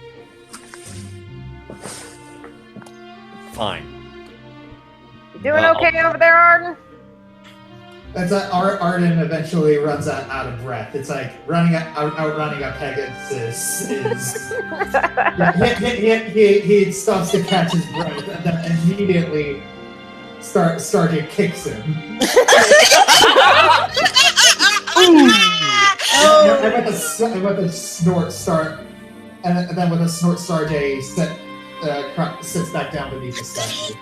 Fine. You doing okay over there, Arden? That's Arden eventually runs out of breath. It's like outrunning a Pegasus is. He stops to catch his breath and then immediately Stargate kicks him. And with a snort, Starjay sits back down beneath the statue.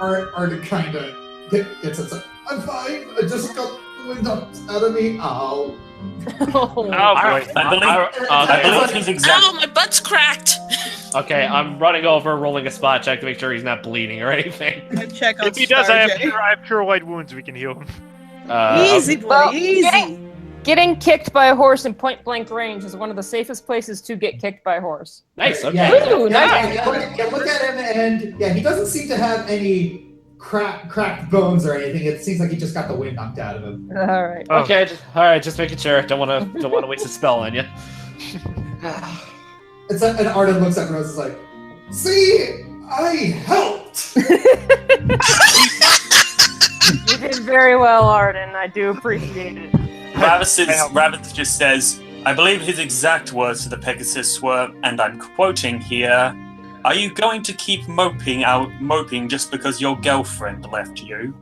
Arden kind of gets upset. I'm fine. I just got the wind knocked out of me. Ow. Oh boy. I believe his exact. Ow, my butt's cracked. Okay, I'm running over, rolling a spot check to make sure he's not bleeding or anything. Check on If he does, I Starjay. have pure white wounds. We can heal him. Easy, boy, Well, easy. Getting kicked by a horse in point blank range is one of the safest places to get kicked by a horse. Nice. Okay. Yeah, Ooh, nice. Look at him, and he doesn't seem to have any cracked bones or anything. It seems like he just got the wind knocked out of him. All right. Oh. Okay. All right. Just making sure. Don't want to waste a spell on you. And Arden looks at Rose and is like, "See, I helped." You did very well, Arden. I do appreciate it. Ravis just says, I believe his exact words to the Pegasus were, and I'm quoting here, "Are you going to keep moping just because your girlfriend left you?"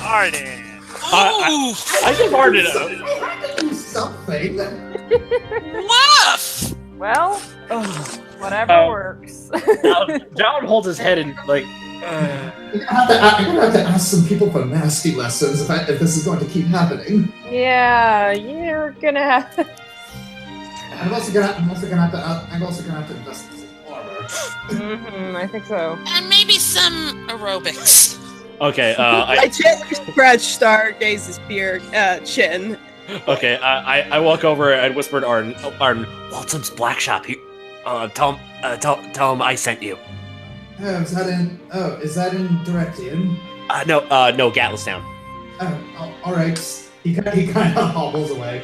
Arden. I give Arden Do something. Woof! Well, whatever works. John holds his head and like. I'm gonna have to ask some people for nasty lessons if this is going to keep happening. Yeah, you're gonna have. I'm also gonna have to invest in some armor. I think so. And maybe some aerobics. Okay. I gently scratch Stargaze's beard, chin. Okay. I walk over and whisper to Arden. Arden, Walton's Black Shop. Tell him I sent you. Oh, is that in Directian? No, Gatlistown. Oh, all right. He kind of hobbles away.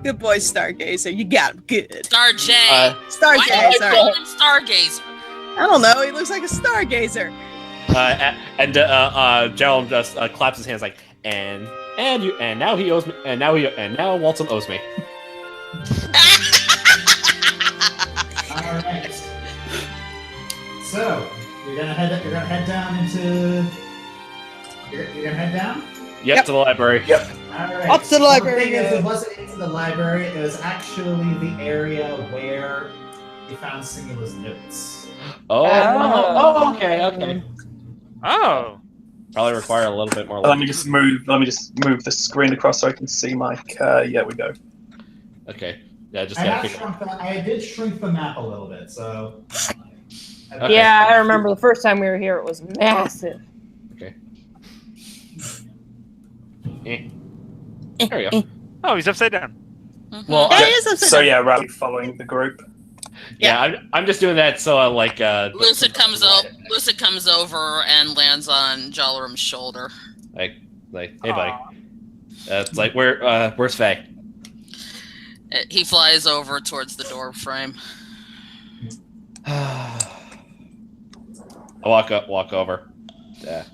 Good boy, Stargazer. You got him good. Starjay. Starjay, Why sorry. call him Stargazer? I don't know. He looks like a Stargazer. Gerald just claps his hands like, and now he owes me, and now Walton owes me. All right. So you're gonna head down into. You're gonna head down. Yep, to the library. Yep. All right. Up to the library. The thing is, it wasn't into the library. It was actually the area where you found Simula's notes. Okay. Oh. Probably require a little bit more. Let me just move the screen across so I can see my. Yeah, we go. Okay. Yeah, just I did shrink the map a little bit, so. Okay. Yeah, I remember the first time we were here. It was massive. Okay. There we go. Oh, he's upside down. Well, Yeah, he is upside So down. yeah, Ravi following the group. yeah, I'm just doing that so Lucid comes over and lands on Jolrum's shoulder. like, hey buddy. It's like where's Faye? He flies over towards the door frame. I walk over. Yeah.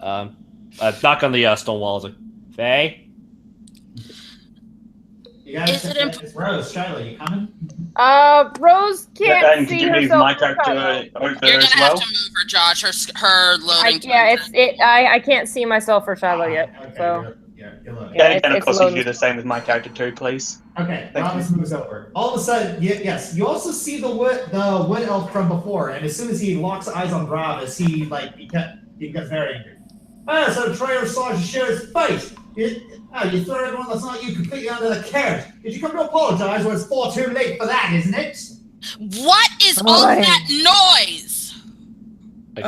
Knock on the stone walls. Like, Faye. You guys, Is it it's Rose, Shiloh, you coming? Rose can't And see could you move herself. my for character color. over You're as gonna well? have to move her, Josh. Her loading. I can't see myself for Shiloh yet. Okay, so you're loading. Yeah, And of it's course you can loading. do the same with my character too, please. Okay, Thank Thomas moves over. All of a sudden, yes, you also see the wood elf from before, and as soon as he locks eyes on Gravis, he gets very angry. Ah, so the traitor saw you share his face. You throw everyone that's not you completely under the carrot. Did you come to apologize when it's far too late for that, isn't it? What is all that noise?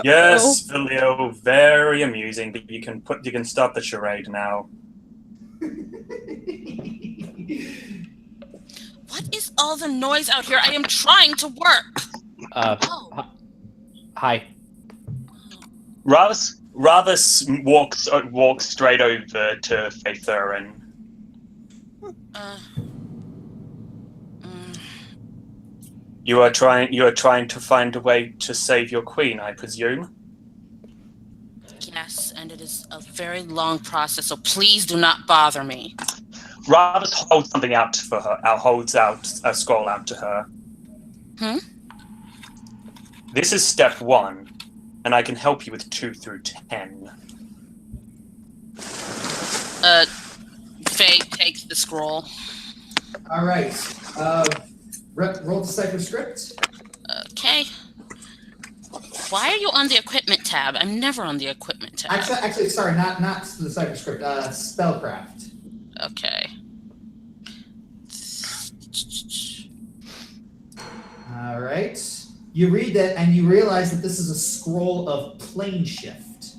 Yes, Filio, very amusing. But you can stop the charade now. What is all the noise out here? I am trying to work. Hi. Ravis walks straight over to Faither and. You are trying to find a way to save your queen, I presume. Yes, and it is a very long process, so please do not bother me. Rather hold something out for her. Holds out a scroll out to her. This is step 1, and I can help you with 2 through 10. Faye takes the scroll. All right. Roll the Cypher script. Okay. Why are you on the equipment tab? I'm never on the equipment tab. Actually, sorry, not the Cypher script. Spellcraft. Okay. All right. You read that, and you realize that this is a scroll of plane shift.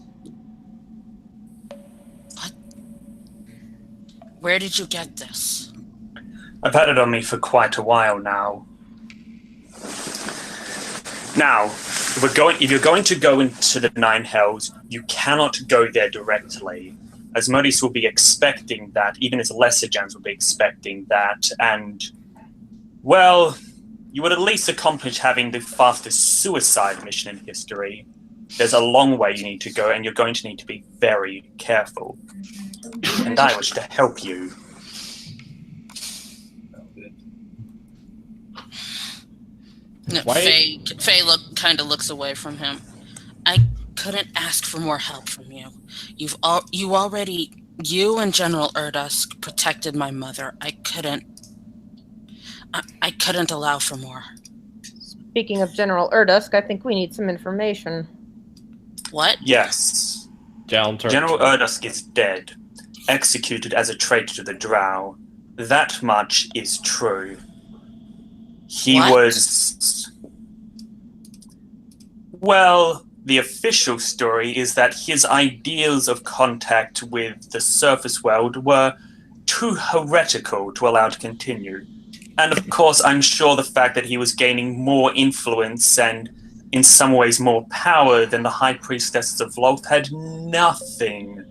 What? Where did you get this? I've had it on me for quite a while now. Now, if you're going to go into the Nine Hells, you cannot go there directly. Asmodeus will be expecting that, even his lesser gens will be expecting that, and, well, you would at least accomplish having the fastest suicide mission in history. There's a long way you need to go, and you're going to need to be very careful. And I wish to help you. No, Faye kind of looks away from him. I couldn't ask for more help from you. You and General Erdusk protected my mother. I couldn't allow for more. Speaking of General Erdusk, I think we need some information. What? Yes. General Erdusk is dead, executed as a traitor to the Drow. That much is true. He was... Well, the official story is that his ideals of contact with the surface world were too heretical to allow to continue. And of course, I'm sure the fact that he was gaining more influence and in some ways more power than the High Priestesses of Loth had nothing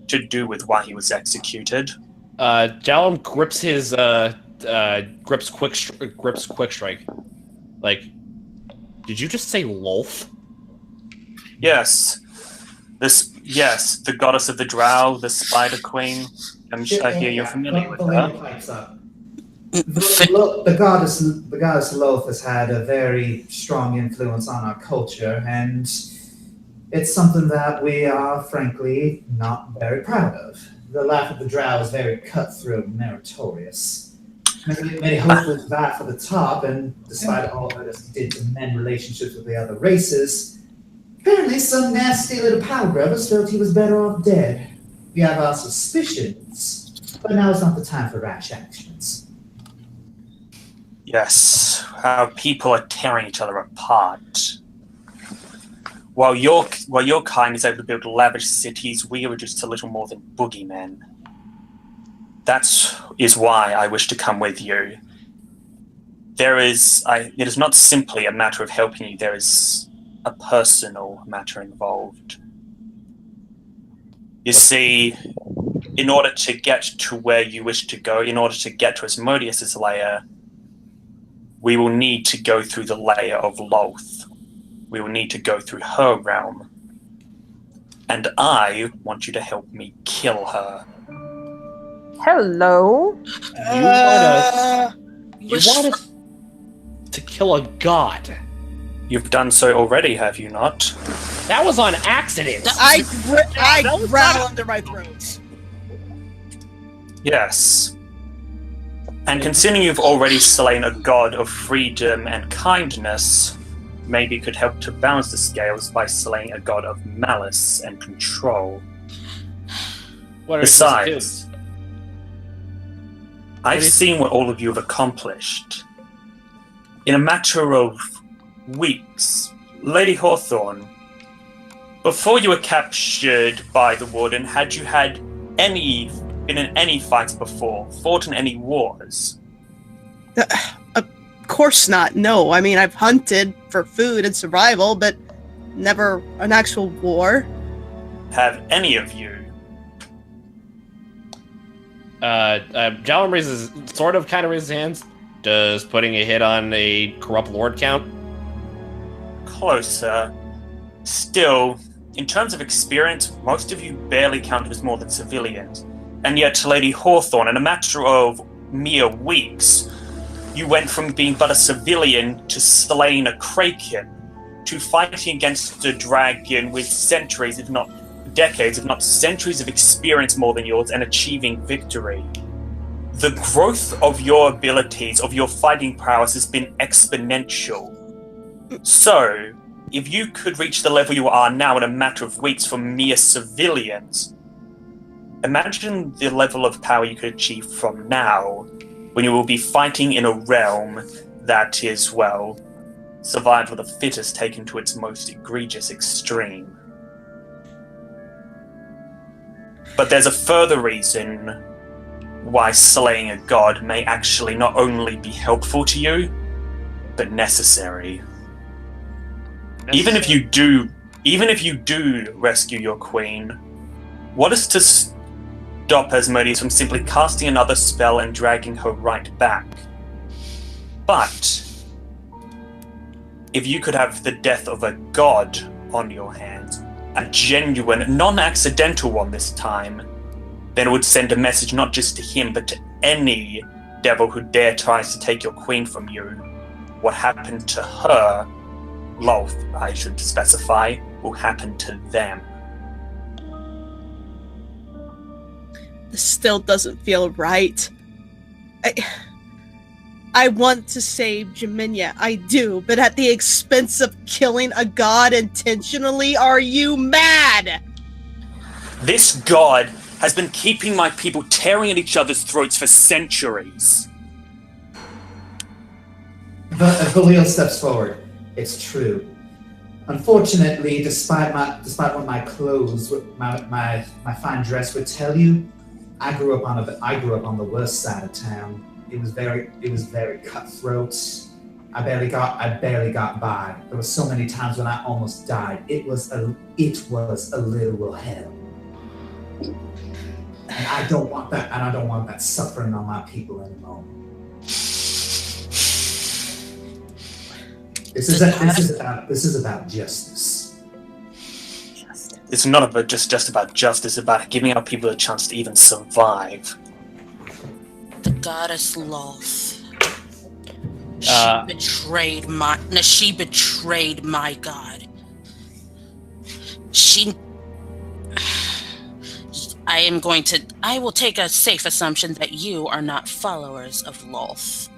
to do with why he was executed. Jalum grips his grips quick strike. Like, did you just say Loth? Yes. The goddess of the Drow, the Spider Queen. I hear you're familiar with her. The goddess Loth has had a very strong influence on our culture, and it's something that we are, frankly, not very proud of. The laugh of the Drow is very cutthroat and meritorious. Many hopefuls vie for the top, and despite all that it did to mend relationships with the other races, apparently some nasty little power grubbers felt he was better off dead. We have our suspicions, but now is not the time for rash actions. Yes, our people are tearing each other apart. While your kind is able to build lavish cities, we are just a little more than boogeymen. That is why I wish to come with you. It is not simply a matter of helping you, there is a personal matter involved. You see, in order to get to where you wish to go, in order to get to Asmodeus's lair, we will need to go through the layer of Loth. We will need to go through her realm. And I want you to help me kill her. Hello? You want us to kill a god? You've done so already, have you not? That was on accident. I growl under my throat. Yes. And considering you've already slain a god of freedom and kindness, maybe it could help to balance the scales by slaying a god of malice and control. Besides, I've seen what all of you have accomplished. In a matter of weeks, Lady Hawthorne, before you were captured by the Warden, had you been in any fights before, fought in any wars? Of course not, no. I mean, I've hunted for food and survival, but never an actual war. Have any of you? Jalum raises his hands. Does putting a hit on a corrupt lord count? Closer. Still, in terms of experience, most of you barely counted as more than civilians. And yet, Lady Hawthorne, in a matter of mere weeks, you went from being but a civilian to slaying a kraken, to fighting against a dragon with centuries, if not decades, if not centuries of experience more than yours, and achieving victory. The growth of your abilities, of your fighting prowess, has been exponential. So, if you could reach the level you are now in a matter of weeks from mere civilians, imagine the level of power you could achieve from now, when you will be fighting in a realm that is, well, survival of the fittest taken to its most egregious extreme. But there's a further reason why slaying a god may actually not only be helpful to you, but necessary. Even if you do rescue your queen, what is to stop Asmodeus from simply casting another spell and dragging her right back? But if you could have the death of a god on your hands, a genuine, non-accidental one this time, then it would send a message not just to him, but to any devil who dare tries to take your queen from you. What happened to her, Lolth, I should specify, will happen to them. This still doesn't feel right. I want to save Jeminya, I do, but at the expense of killing a god intentionally? Are you mad? This god has been keeping my people tearing at each other's throats for centuries. Valil steps forward. It's true. Unfortunately, despite what my clothes, my fine dress would tell you, I grew up on the worst side of town. It was very cutthroat. I barely got by. There were so many times when I almost died. It was a literal hell. And I don't want that. And I don't want that suffering on my people anymore. This is about justice. It's not about just about justice. It's about giving our people a chance to even survive. The goddess Lolth. She betrayed my god. I will take a safe assumption that you are not followers of Lolth.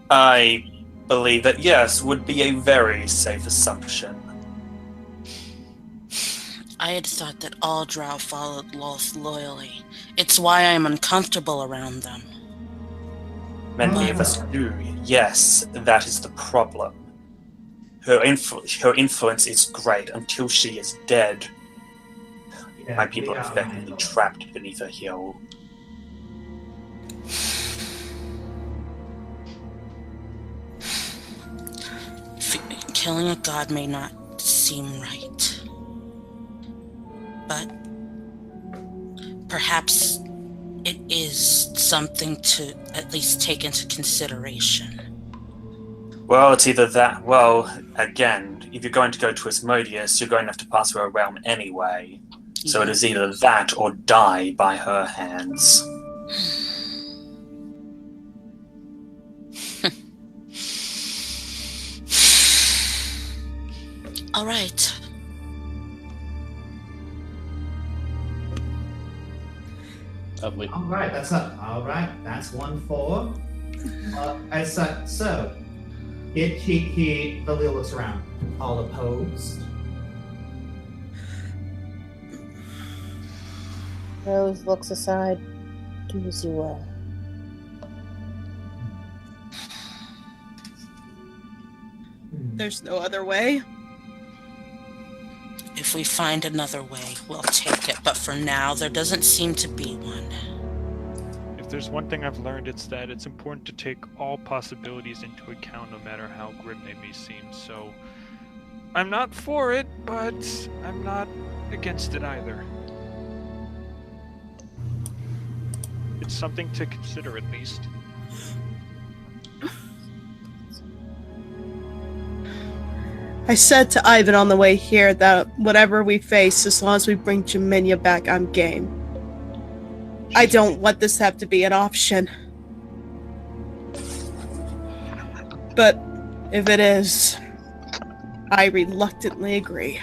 I believe that, yes, would be a very safe assumption. I had thought that all drow followed Lolth loyally. It's why I am uncomfortable around them. Many of us do, yes, that is the problem. Her influence is great until she is dead. Yeah, my people are effectively trapped beneath a hill. Killing a god may not seem right, but perhaps it is something to at least take into consideration. Well, it's either that, well, again, if you're going to go to Asmodeus, you're going to have to pass through a realm anyway. So it is either that or die by her hands. All right. Lovely. All right, that's 1-4. So, Valil looks around. All opposed. Rose looks aside. Do as you will. There's no other way. If we find another way, we'll take it. But for now, there doesn't seem to be one. If there's one thing I've learned, it's that it's important to take all possibilities into account, no matter how grim they may seem. So, I'm not for it, but I'm not against it either. It's something to consider, at least. I said to Ivan on the way here that whatever we face, as long as we bring Jeminya back, I'm game. I don't want this to have to be an option. But if it is, I reluctantly agree.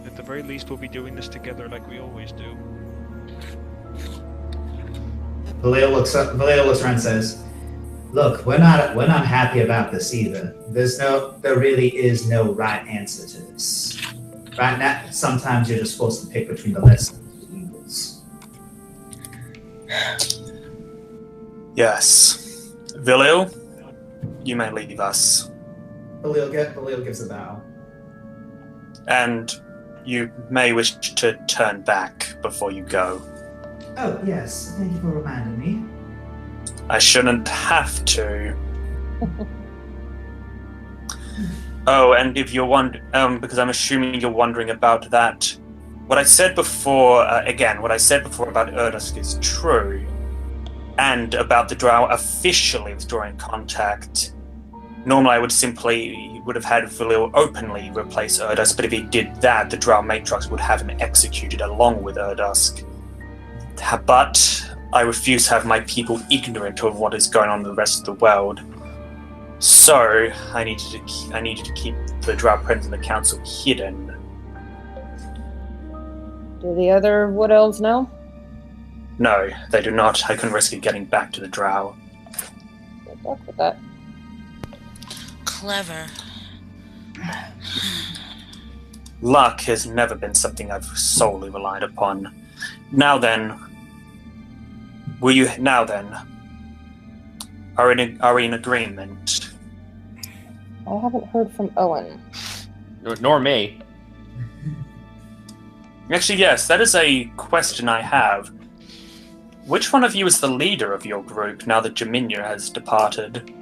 At the very least, we'll be doing this together like we always do. Valeo looks around and says, "Look, we're not happy about this either. There really is no right answer to this. Right now, sometimes you're just forced to pick between the lesser of the evils." Yes. Vilil, you may leave us. Valeo gives a bow. And you may wish to turn back before you go. Oh, yes. Thank you for reminding me. I shouldn't have to. Oh, and if you're because I'm assuming you're wondering about that. What I said before, what I said before about Erdusk is true. And about the Drow officially withdrawing contact. Normally I would have had Valil openly replace Erdusk, but if he did that, the Drow Matrox would have him executed along with Erdusk. But I refuse to have my people ignorant of what is going on in the rest of the world. So I needed to keep the Drow presence in the council hidden. Do the other Wood Elves know? No, they do not. I couldn't risk it getting back to the Drow. Good luck with that. Clever. Luck has never been something I've solely relied upon. Now then, are we in agreement? I haven't heard from Owen. Nor me. Actually, yes, that is a question I have. Which one of you is the leader of your group now that Jeminya has departed?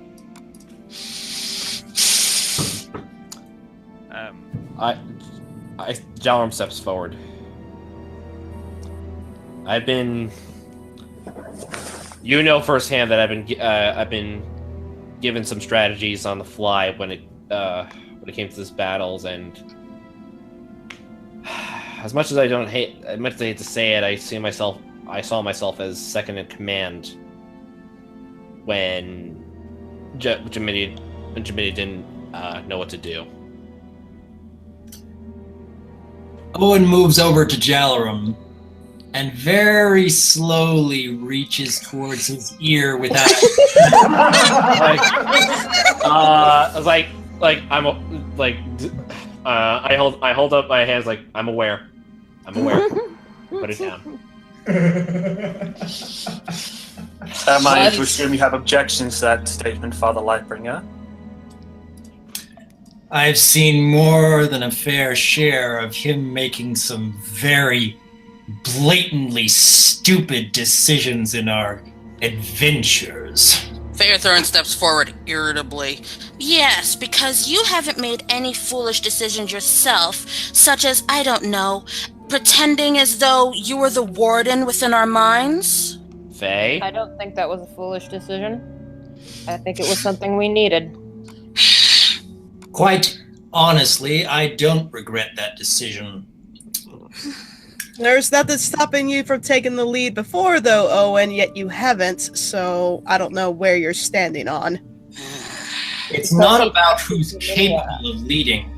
Jalrum steps forward. You know firsthand that I've been given some strategies on the fly when it came to this battles, and as much as I hate to say it, I saw myself as second in command when Jeminya didn't know what to do. Owen moves over to Jalarum and very slowly reaches towards his ear without. I hold up my hands like I'm aware. Put it down. Am I to assume you have objections to that statement, Father Lightbringer? I've seen more than a fair share of him making some very blatantly stupid decisions in our adventures. Fairthorn steps forward irritably. Yes, because you haven't made any foolish decisions yourself, such as, I don't know, pretending as though you were the warden within our minds? Faye? I don't think that was a foolish decision. I think it was something we needed. Quite honestly, I don't regret that decision. There's nothing stopping you from taking the lead before, though, Owen, yet you haven't, so I don't know where you're standing on. It's not about who's capable of leading.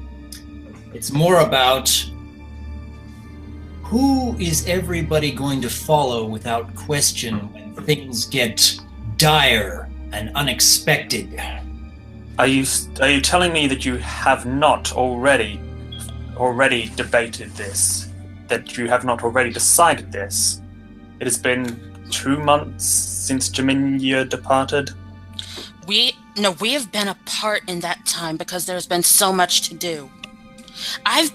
It's more about who is everybody going to follow without question when things get dire and unexpected. Are you telling me that you have not already debated this? That you have not already decided this? It has been 2 months since Jeminya departed. We have been apart in that time because there's been so much to do. I've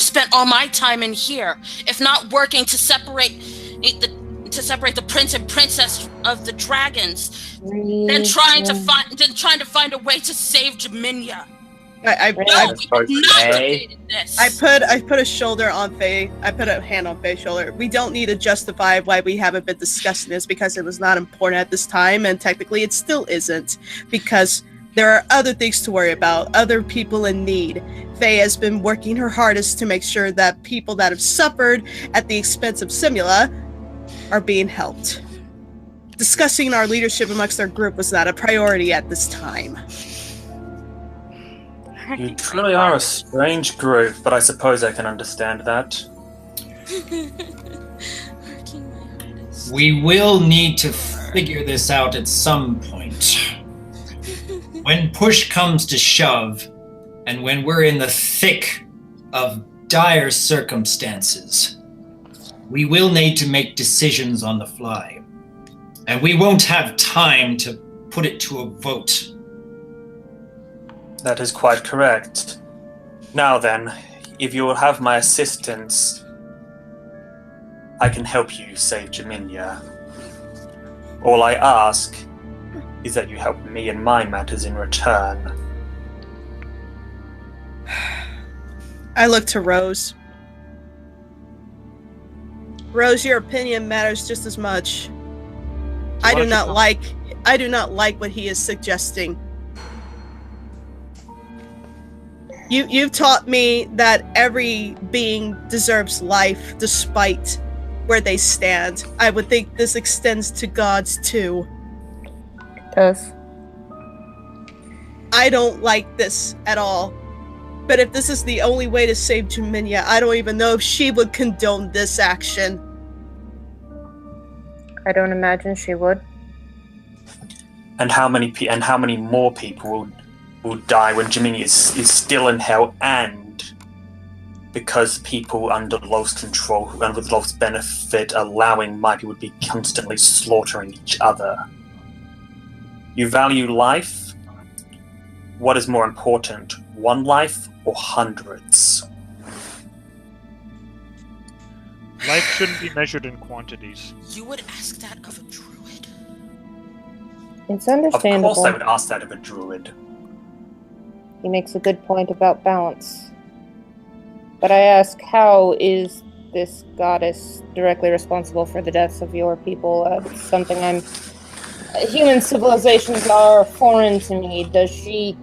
spent all my time in here, if not working to separate the prince and princess of the dragons, then trying to find a way to save Jeminya. I put a shoulder on Faye. I put a hand on Faye's shoulder. We don't need to justify why we haven't been discussing this because it was not important at this time, and technically it still isn't because there are other things to worry about, other people in need. Faye has been working her hardest to make sure that people that have suffered at the expense of Simula are being helped. Discussing our leadership amongst our group was not a priority at this time. You truly are a strange group, but I suppose I can understand that. We will need to figure this out at some point. When push comes to shove, and when we're in the thick of dire circumstances, we will need to make decisions on the fly. And we won't have time to put it to a vote. That is quite correct. Now then, if you will have my assistance, I can help you save Jeminya. All I ask is that you help me in my matters in return. I look to Rose. Rose, your opinion matters just as much. I do not like what he is suggesting. You've taught me that every being deserves life despite where they stand. I would think this extends to gods too. It does. I don't like this at all. But if this is the only way to save Jeminya, I don't even know if she would condone this action. I don't imagine she would. And how many more people will die when Jeminya is still in hell, and because people under Loth's control and with Loth's benefit allowing my people to be constantly slaughtering each other. You value life? What is more important, one life or hundreds? Life shouldn't be measured in quantities. You would ask that of a druid? It's understandable. Of course I would ask that of a druid. He makes a good point about balance. But I ask, how is this goddess directly responsible for the deaths of your people? It's something human civilizations are foreign to me. Does she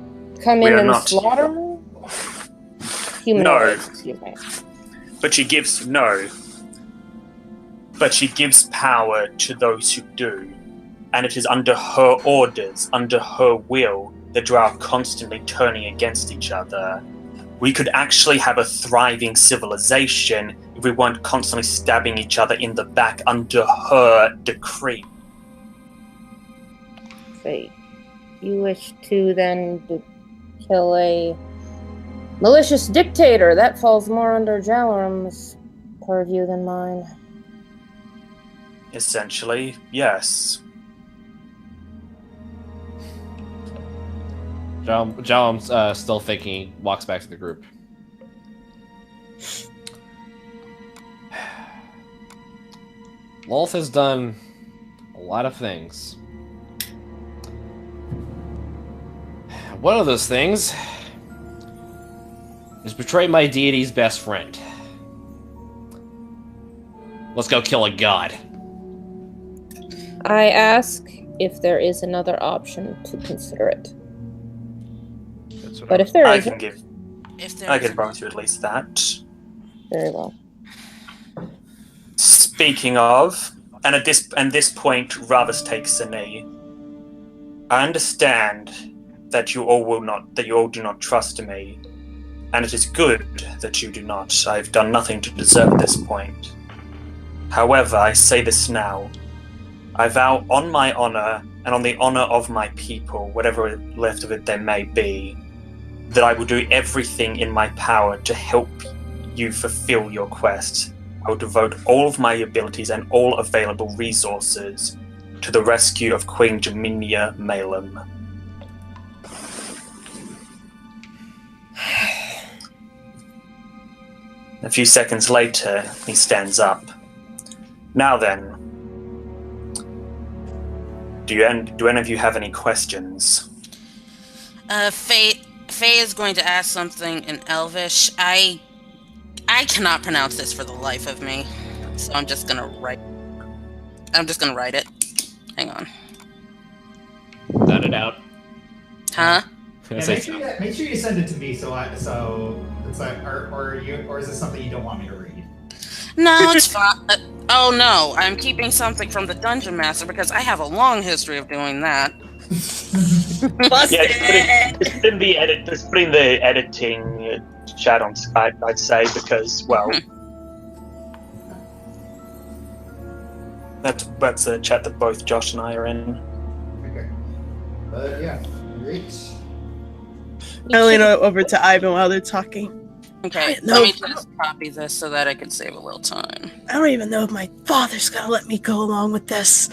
come in and slaughter? Humanoids, excuse me. But she gives power to those who do. And it is under her orders, under her will, the Drow are constantly turning against each other. We could actually have a thriving civilization if we weren't constantly stabbing each other in the back under her decree. So you wish to then kill a malicious dictator? That falls more under Jalorum's purview than mine. Essentially, yes. Jalum's still thinking, walks back to the group. Loth has done a lot of things. One of those things is betray my deity's best friend. Let's go kill a god. I ask if there is another option to consider it. But if there isn't, I can promise you at least that. Very well. Speaking of, and at this point, Ravus takes a knee. I understand that you all do not trust me, and it is good that you do not. I've done nothing to deserve this point. However, I say this now. I vow on my honor and on the honor of my people, whatever left of it there may be, that I will do everything in my power to help you fulfill your quest. I will devote all of my abilities and all available resources to the rescue of Queen Jeminya Malum. A few seconds later, he stands up. Now then, do any of you have any questions? Faye is going to ask something in Elvish. I cannot pronounce this for the life of me, so I'm just gonna write it. Hang on. Done it out. Huh? Yeah, make sure you send it to me so it's like, or is this something you don't want me to read? No, it's fine. Oh no, I'm keeping something from the Dungeon Master because I have a long history of doing that. Busted! Just put in the editing chat on Skype, I'd say, because, well... That's a chat that both Josh and I are in. Okay. Yeah, great. I lean over to Ivan while they're talking. Okay, No. let me just copy this so that I can save a little time. I don't even know if my father's gonna let me go along with this.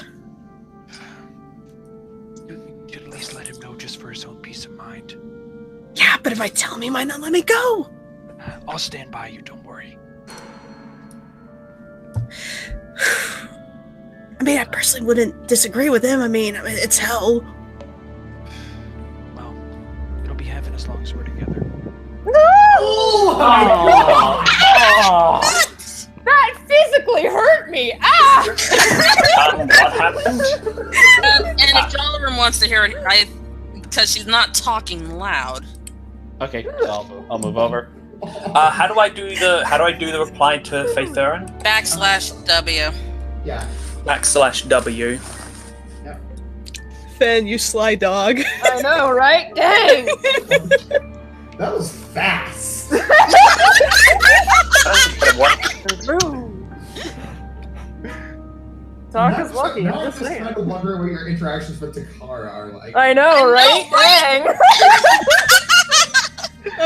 You could at least let him know just for his own peace of mind. Yeah, but if I tell him, he might not let me go. I'll stand by you, don't worry. I mean, I personally wouldn't disagree with him. I mean, it's hell. Well, it'll be heaven as long as we're together. That physically hurt me. Ah! What happened? And if Jolarim wants to hear it, because she's not talking loud. Okay, I'll move over. How do I do the reply to Faith Theron? \W. Yeah. \W. Fen, you sly dog. I know, right? Dang! That was fast. Talk is lucky. Now I'm I'm just just saying. trying to wonder what your interactions with Takara are like. I know, right? Dang!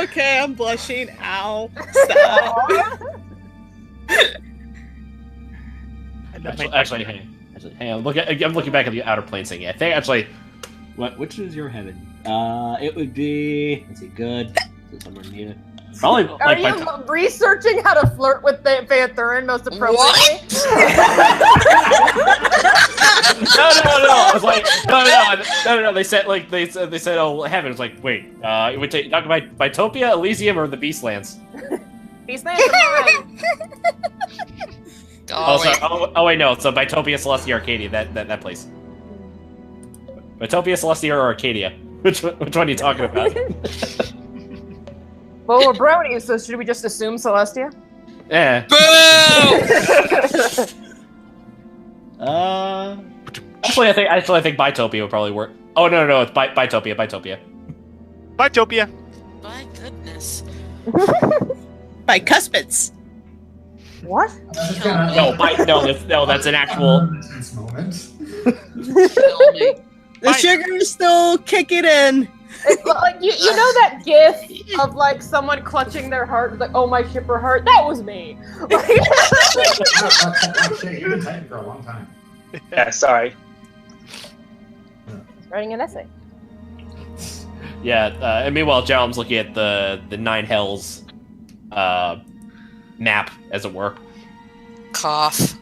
Okay, I'm blushing. Ow. Stop. Actually, hang on. I'm looking back at the Outer Planes thing. I think actually, which is your heaven? It would be. Let's see. Good. So somewhere near. Probably. Are Like, you researching how to flirt with Panthurin most appropriately? No. I was like, no. They said oh, heaven. It's like, wait. It would take talk about Bitopia, Elysium, or the Beastlands. Beastlands are mine. Oh wait, no. So Bitopia, Celestia, Arcadia. That place. Bitopia, Celestia, or Arcadia. Which one are you talking about? Well, we're bronies, so should we just assume Celestia? Yeah. Boo! Actually, I think Bitopia would probably work. Oh no, it's Bitopia. Bitopia. My goodness. By cuspids. What? No, that's an actual. Intense moment. Kill me. The sugar is still kicking in. It's like you know that gif of like someone clutching their heart, like, oh my shipper heart? That was me. Oh, shit, you've been typing for a long time. Yeah, sorry. Writing an essay. Yeah, and meanwhile, Jalum's looking at the Nine Hells map, as it were. Cough.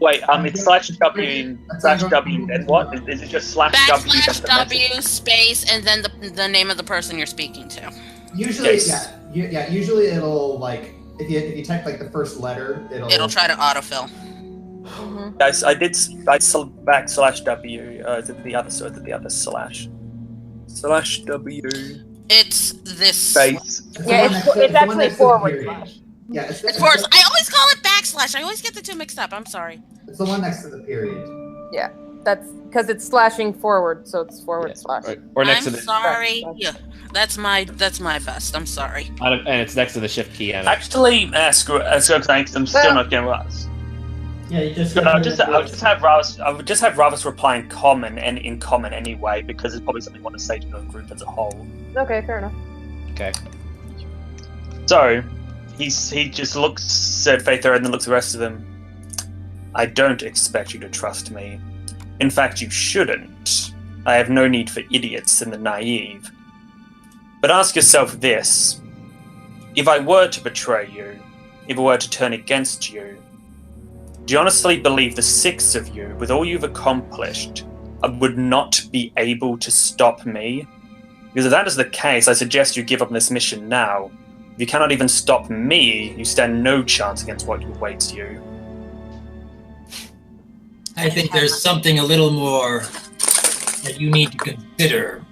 Wait, it's /W, then what? Is it just /W? \W space and then the name of the person you're speaking to. Usually, Yes. usually it'll like if you type like the first letter, It'll try to autofill. Guys, I /W. Is it the other slash? /W. It's this. Space. Yeah, it's actually forward slash. Yeah, It's forward. I always call it /. I always get the two mixed up. I'm sorry. It's the one next to the period. Yeah, that's because it's slashing forward, so it's forward slash. Or next I'm to the. sorry. Yeah, that's my best. I'm sorry. And it's next to the shift key. And Actually, screw it. I'm still not going to ask. Yeah, you just. I'll just have Ravus reply in common and in common anyway, because it's probably something I want to say to the group as a whole. Okay, fair enough. Okay. So, he just looks at Faither and then looks at the rest of them. I don't expect you to trust me. In fact, you shouldn't. I have no need for idiots and the naive. But ask yourself this. If I were to betray you, if I were to turn against you, do you honestly believe the six of you, with all you've accomplished, would not be able to stop me? Because if that is the case, I suggest you give up this mission now. If you cannot even stop me, you stand no chance against what awaits you. I think there's something a little more that you need to consider.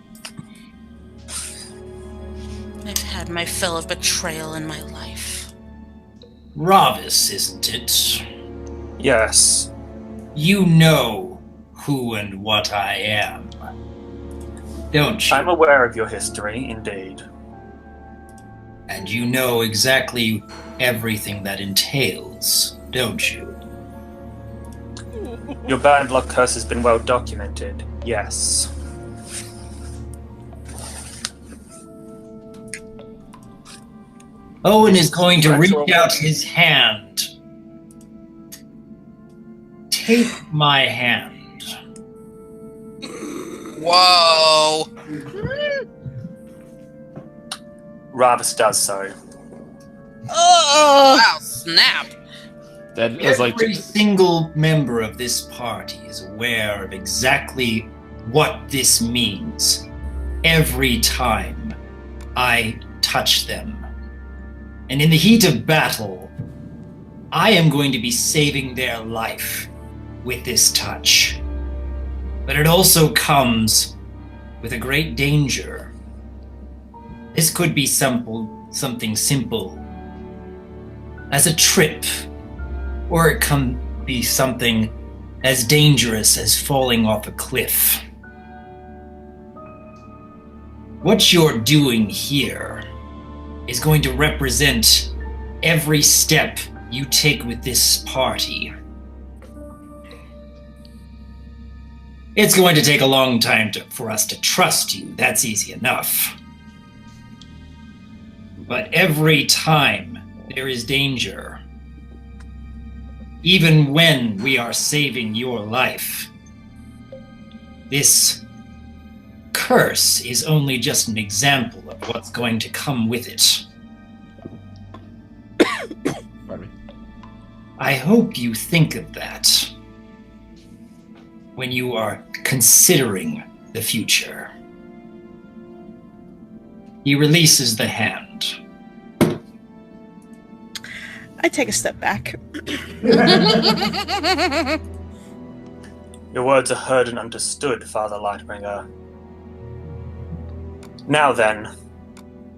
I've had my fill of betrayal in my life. Ravis, isn't it? Yes. You know who and what I am, don't you? I'm aware of your history, indeed. And you know exactly everything that entails, don't you? Your bad luck curse has been well documented, yes. Owen is going to reach out his hand. Take my hand. Whoa! Ravis does so. Oh! Wow, snap! That is like Every single member of this party is aware of exactly what this means every time I touch them. And in the heat of battle, I am going to be saving their life with this touch. But it also comes with a great danger. This could be something simple as a trip, or it can be something as dangerous as falling off a cliff. What you're doing here is going to represent every step you take with this party. It's going to take a long time for us to trust you. That's easy enough. But every time there is danger, even when we are saving your life, this curse is only just an example of what's going to come with it. Pardon me. I hope you think of that when you are considering the future. He releases the hand. I take a step back. Your words are heard and understood, Father Lightbringer. Now then,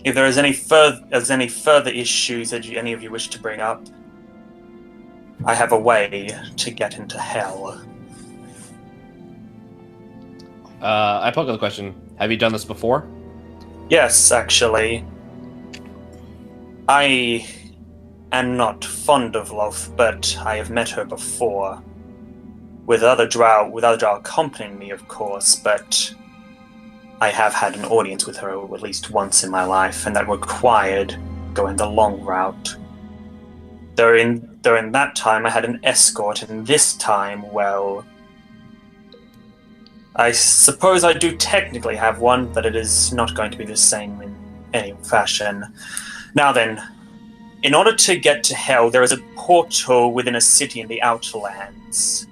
if there is any further issues that any of you wish to bring up, I have a way to get into hell. I poke at the question. Have you done this before? Yes, actually. I am not fond of Loth, but I have met her before. With other drow accompanying me, of course, but I have had an audience with her at least once in my life, and that required going the long route. During that time, I had an escort, and this time, well, I suppose I do technically have one, but it is not going to be the same in any fashion. Now then, in order to get to hell, there is a portal within a city in the Outlands.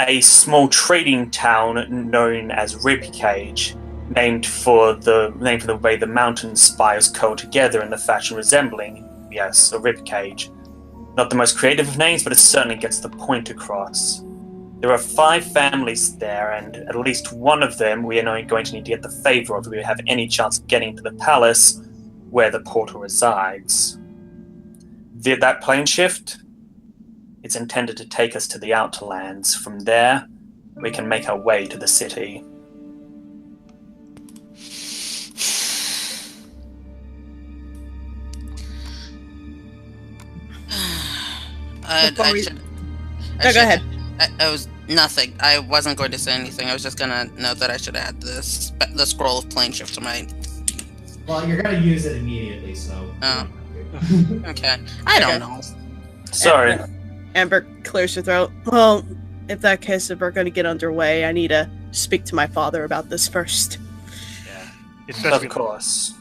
A small trading town known as Ribcage, named for the way the mountain spires curl together in the fashion resembling, yes, a ribcage. Not the most creative of names, but it certainly gets the point across. There are 5 families there, and at least one of them we are going to need to get the favor of if we have any chance of getting to the palace where the portal resides. That plane shift, it's intended to take us to the Outlands. From there, we can make our way to the city. Go ahead. I was nothing. I wasn't going to say anything. I was just gonna note that I should add the scroll of plane shift to my. Well, you're gonna use it immediately, so. Oh. Okay. I don't know. Sorry. Amber clears her throat. Well, if that case, if we're going to get underway, I need to speak to my father about this first. Yeah. Of course.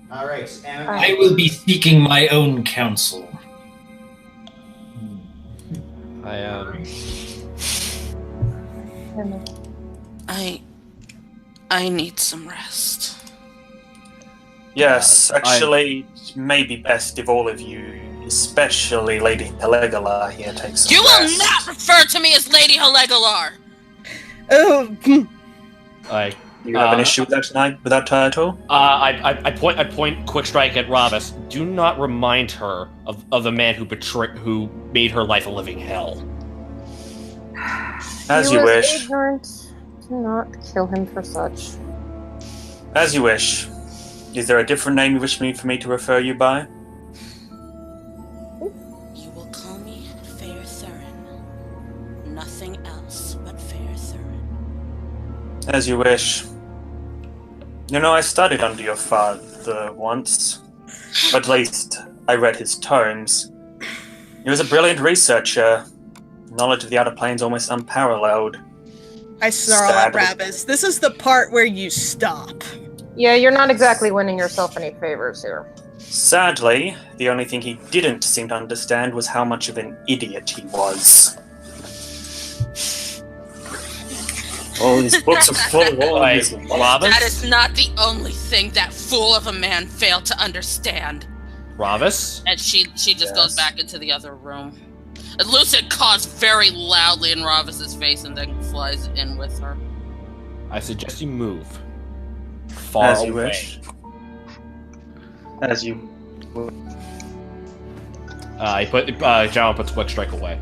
All right. And I will be seeking my own counsel. I need some rest. Yes, actually, it may be best if all of you, especially Lady Helegalar here, take some You will rest. not refer to me as Lady Helegalar! Oh, I Do you have an issue with that tonight? With that title? I point quick strike at Ravis. Do not remind her of the man who made her life a living hell. As he you was wish. ignorant. Do not kill him for such. As you wish. Is there a different name you wish for me to refer you by? You will call me Fair Thurin. Nothing else but Fair Thurin. As you wish. You know, I studied under your father once. Or at least, I read his tomes. He was a brilliant researcher. Knowledge of the outer planes almost unparalleled. I snarl at Sadly. Rabbis. This is the part where you stop. Yeah, you're not exactly winning yourself any favors here. Sadly, the only thing he didn't seem to understand was how much of an idiot he was. Oh, these books are full of all Like, these Ravis? That is not the only thing that fool of a man failed to understand. Ravis? And she just goes back into the other room. And Lucid caws very loudly in Ravis's face and then flies in with her. I suggest you move. Far As you away. wish. As you... John puts quick strike away.